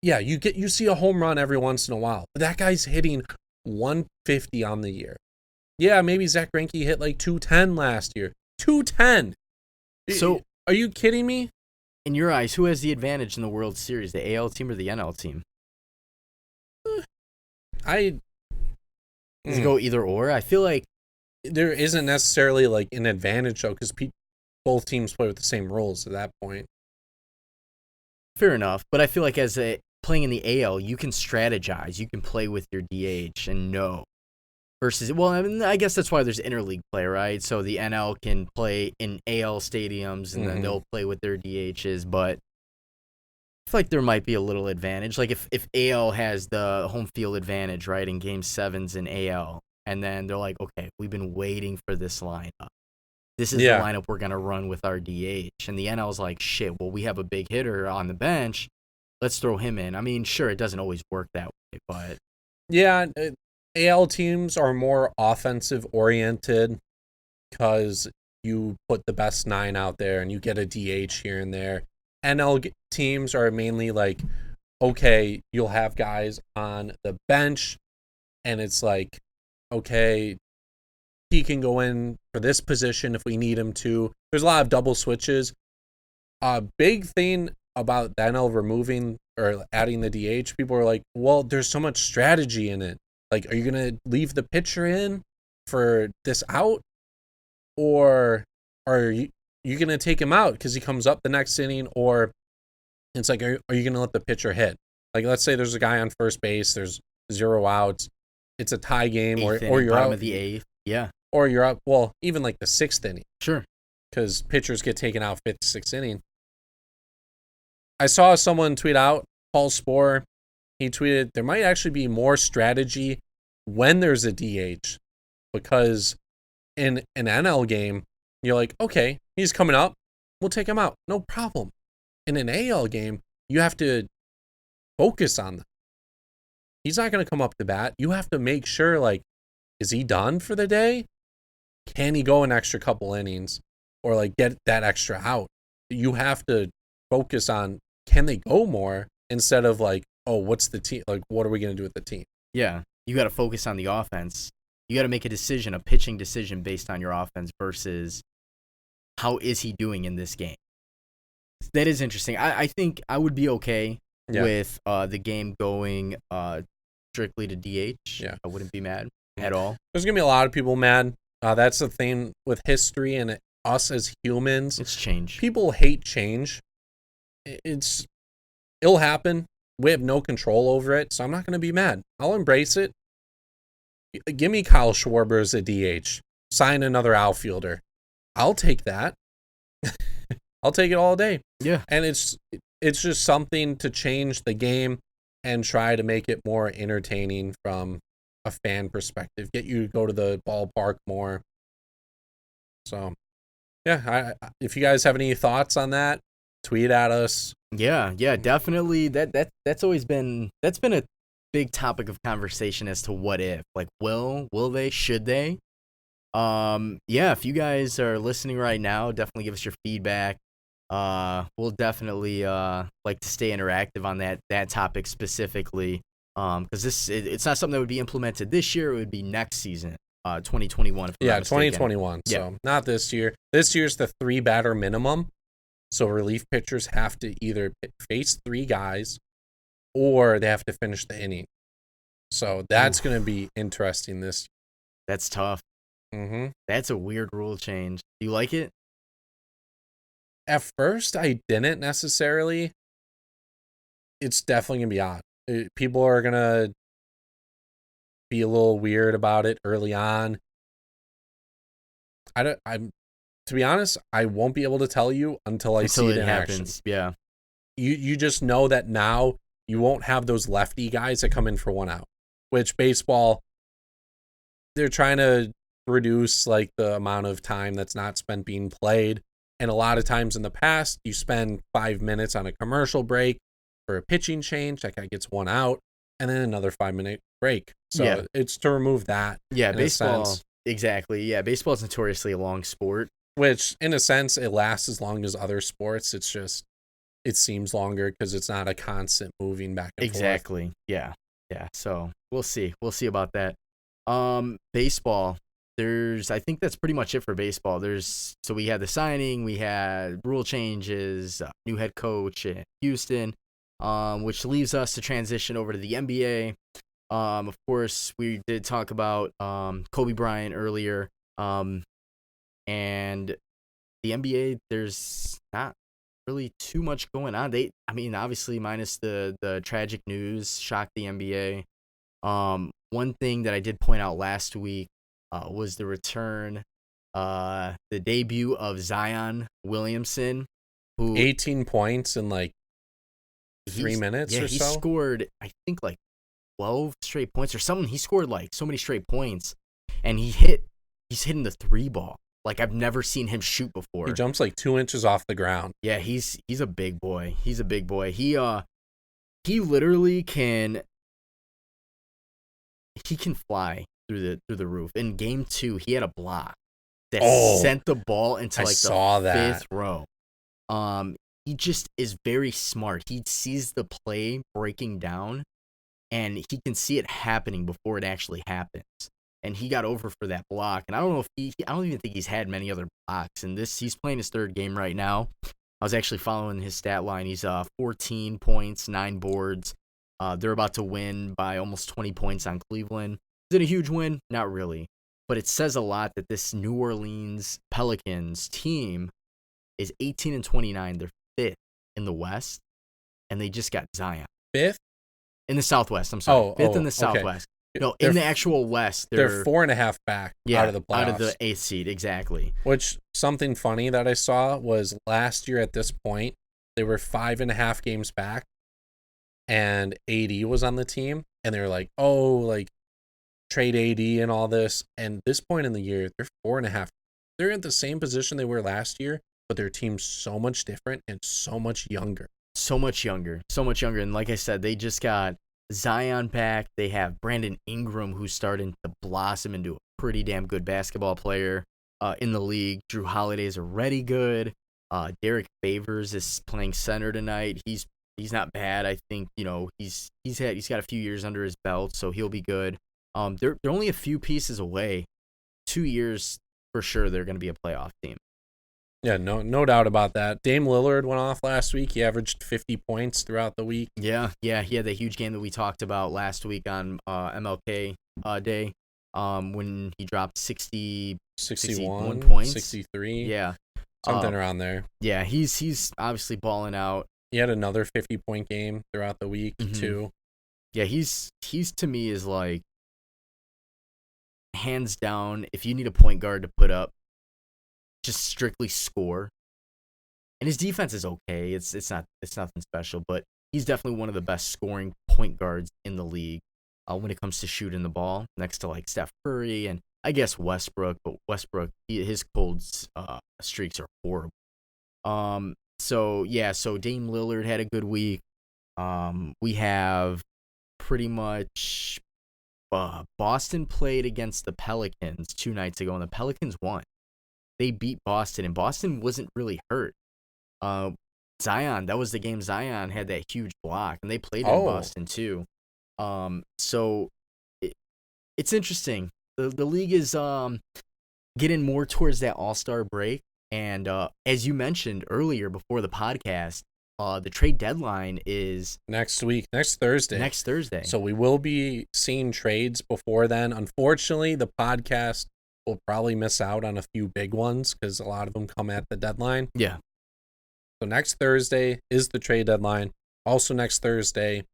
yeah, you see a home run every once in a while. But that guy's hitting 150 on the year. Yeah, maybe Zach Greinke hit like 210 last year. 210. So are you kidding me? In your eyes, who has the advantage in the World Series, the AL team or the NL team? Does it go either or? I feel like there isn't necessarily like an advantage though, because both teams play with the same rules at that point. Fair enough, but I feel like playing in the AL, you can strategize. You can play with your DH and know. Versus, well, I mean, I guess that's why there's interleague play, right? So the NL can play in AL stadiums, and then they'll play with their DHs. But I feel like there might be a little advantage. Like if AL has the home field advantage, right, in Game 7s in AL, and then they're like, okay, we've been waiting for this lineup. This is the lineup we're going to run with our DH. And the NL's like, shit, well, we have a big hitter on the bench. Let's throw him in. I mean, sure, it doesn't always work that way, but... Yeah, AL teams are more offensive-oriented because you put the best 9 out there and you get a DH here and there. NL teams are mainly like, okay, you'll have guys on the bench, and it's like, okay, he can go in for this position if we need him to. There's a lot of double switches. A big thing about the NL removing or adding the DH, people are like, well, there's so much strategy in it. Like, are you going to leave the pitcher in for this out? Or are you you going to take him out because he comes up the next inning, or it's like, are you going to let the pitcher hit? Like, let's say there's a guy on first base, there's 0 outs, it's a tie game, or you're bottom out of the 8th. Yeah. Or you're up, well, even like the 6th inning. Sure. Because pitchers get taken out 5th, 6th inning. I saw someone tweet out, Paul Sporer, he tweeted, there might actually be more strategy when there's a DH, because in an NL game, you're like, okay, he's coming up, we'll take him out, no problem. In an AL game, you have to focus on them. He's not going to come up to bat. You have to make sure, like, is he done for the day? Can he go an extra couple innings or like get that extra out? You have to focus on, can they go more, instead of like, oh, what's the team? Like, what are we going to do with the team? Yeah. You got to focus on the offense. You got to make a decision, a pitching decision based on your offense versus how is he doing in this game. That is interesting. I think I would be okay with the game going strictly to DH. Yeah. I wouldn't be mad at all. There's going to be a lot of people mad. That's the thing with history and us as humans. It's change. People hate change. It'll happen. We have no control over it, so I'm not going to be mad. I'll embrace it. Give me Kyle Schwarber as a DH. Sign another outfielder. I'll take that. I'll take it all day. Yeah. And it's just something to change the game and try to make it more entertaining from a fan perspective. Get you to go to the ballpark more. So, yeah, if you guys have any thoughts on that, tweet at us. Yeah, definitely. That's always been a big topic of conversation as to what if. Like, will they, should they? If you guys are listening right now, definitely give us your feedback. We'll definitely like to stay interactive on that topic specifically. Because it's not something that would be implemented this year. It would be next season, 2021. If I'm not mistaken. 2021. So not this year. This year's the 3 batter minimum. So relief pitchers have to either face 3 guys, or they have to finish the inning. So that's going to be interesting this year. That's tough. Mm-hmm. That's a weird rule change. Do you like it? At first, I didn't necessarily. It's definitely going to be odd. People are going to be a little weird about it early on. To be honest, I won't be able to tell you until I see it in action. Yeah. You just know that now you won't have those lefty guys that come in for 1 out, which baseball, they're trying to reduce like the amount of time that's not spent being played. And a lot of times in the past, you spend 5 minutes on a commercial break for a pitching change. That guy gets 1 out, and then another 5-minute break. So it's to remove that. Yeah, baseball. Exactly. Yeah, baseball is notoriously a long sport. Which, in a sense, it lasts as long as other sports. It's just, it seems longer because it's not a constant moving back and forth. Exactly. Yeah. So we'll see. We'll see about that. Baseball. I think that's pretty much it for baseball. So we had the signing, we had rule changes, new head coach in Houston, which leaves us to transition over to the NBA. Of course, we did talk about Kobe Bryant earlier. And the NBA, there's not really too much going on. Obviously, minus the tragic news, shocked the NBA. One thing that I did point out last week was the return, the debut of Zion Williamson, who 18 points in like 3 minutes or so. He scored, I think, like 12 straight points or something. He scored like so many straight points, and he's hitting the 3 ball. Like, I've never seen him shoot before. He jumps like 2 inches off the ground. Yeah, he's a big boy. He's a big boy. He literally can fly through the roof. In game 2, he had a block that sent the ball into like the 5th row. He just is very smart. He sees the play breaking down, and he can see it happening before it actually happens. And he got over for that block. And I don't know if I don't even think he's had many other blocks. And he's playing his 3rd game right now. I was actually following his stat line. He's 14 points, 9 boards. They're about to win by almost 20 points on Cleveland. Is it a huge win? Not really. But it says a lot that this New Orleans Pelicans team is 18-29. They're 5th in the West, and they just got Zion. 5th? In the Southwest, I'm sorry. 5th in the Southwest. Okay. No, in the actual West, they're 4.5 back out of the playoffs. Out of the 8th seed, exactly. Which, something funny that I saw was last year at this point, they were 5.5 games back, and AD was on the team, and they were like, oh, like, trade AD and all this. And this point in the year, they're 4.5. They're at the same position they were last year, but their team's so much different and so much younger. So much younger. And like I said, they just got Zion back. They have Brandon Ingram, who's starting to blossom into a pretty damn good basketball player in the league. Drew Holiday's already good. Derek Favors is playing center tonight. He's not bad. I think, he's got a few years under his belt, so he'll be good. They're only a few pieces away. 2 years for sure they're going to be a playoff team. Yeah, no doubt about that. Dame Lillard went off last week. He averaged 50 points throughout the week. Yeah, he had that huge game that we talked about last week on MLK Day, when he dropped 61 points. 63. Yeah. Something around there. Yeah, he's obviously balling out. He had another 50-point game throughout the week, too. Yeah, he's to me is like, hands down, if you need a point guard to put up, just strictly score. And his defense is okay. It's nothing special, but he's definitely one of the best scoring point guards in the league when it comes to shooting the ball, next to like Steph Curry and I guess Westbrook. But Westbrook, his cold streaks are horrible. So Dame Lillard had a good week. We have pretty much Boston played against the Pelicans 2 nights ago, and the Pelicans won. They beat Boston, and Boston wasn't really hurt. Zion, that was the game Zion had that huge block, and they played in Boston too. So it's interesting. The league is getting more towards that All-Star break, and as you mentioned earlier before the podcast, the trade deadline is next Thursday. So we will be seeing trades before then. Unfortunately, the podcast will probably miss out on a few big ones because a lot of them come at the deadline. Yeah. So next Thursday is the trade deadline. Also next Thursday,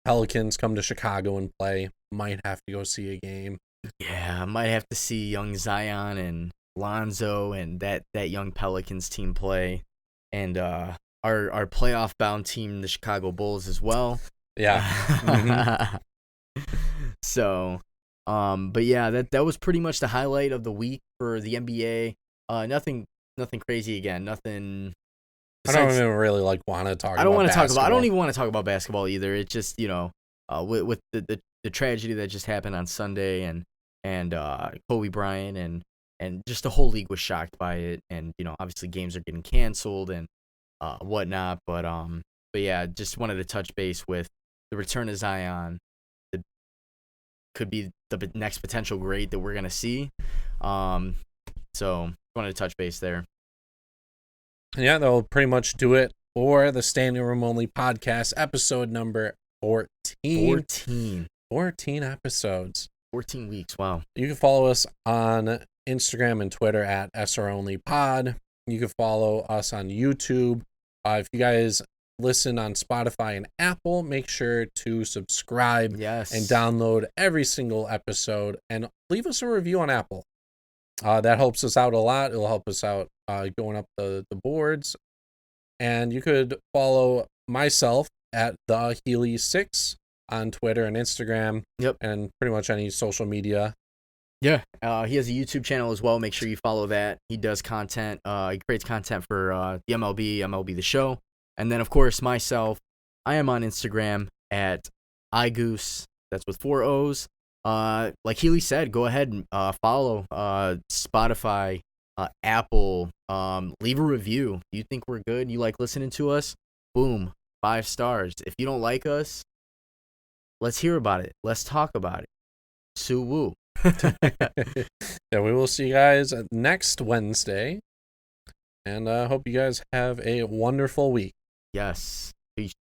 Pelicans come to Chicago and play. Might have to go see a game. Yeah, might have to see young Zion and Lonzo and that young Pelicans team play. And our playoff bound team, the Chicago Bulls, as well. Yeah. So, but yeah, that was pretty much the highlight of the week for the NBA. Nothing crazy again. Nothing. Besides, I don't even really want to talk. I don't want to talk about. I don't even want to talk about basketball either. It's just with the tragedy that just happened on Sunday and Kobe Bryant and just the whole league was shocked by it, and obviously games are getting canceled and whatnot. But yeah, just wanted to touch base with the return of Zion. Could be the next potential great that we're gonna see. So wanted to touch base there. Yeah, that'll pretty much do it for the Standing Room Only podcast, episode number 14. 14 episodes. 14 weeks, wow. You can follow us on Instagram and Twitter at SROnlyPod. You can follow us on YouTube. If you guys listen on Spotify and Apple, make sure to subscribe and download every single episode and leave us a review on Apple. That helps us out a lot. It'll help us out going up the boards. And you could follow myself at the Healy6 on Twitter and Instagram. Yep. And pretty much any social media. Yeah. He has a YouTube channel as well. Make sure you follow that. He does content. He creates content for the MLB The Show. And then, of course, myself, I am on Instagram at iGoose. That's with 4 O's. Like Healy said, go ahead and follow Spotify, Apple. Leave a review. You think we're good? You like listening to us? Boom, 5 stars. If you don't like us, let's hear about it. Let's talk about it. Sue woo. Yeah, we will see you guys next Wednesday. And I hope you guys have a wonderful week. Yes.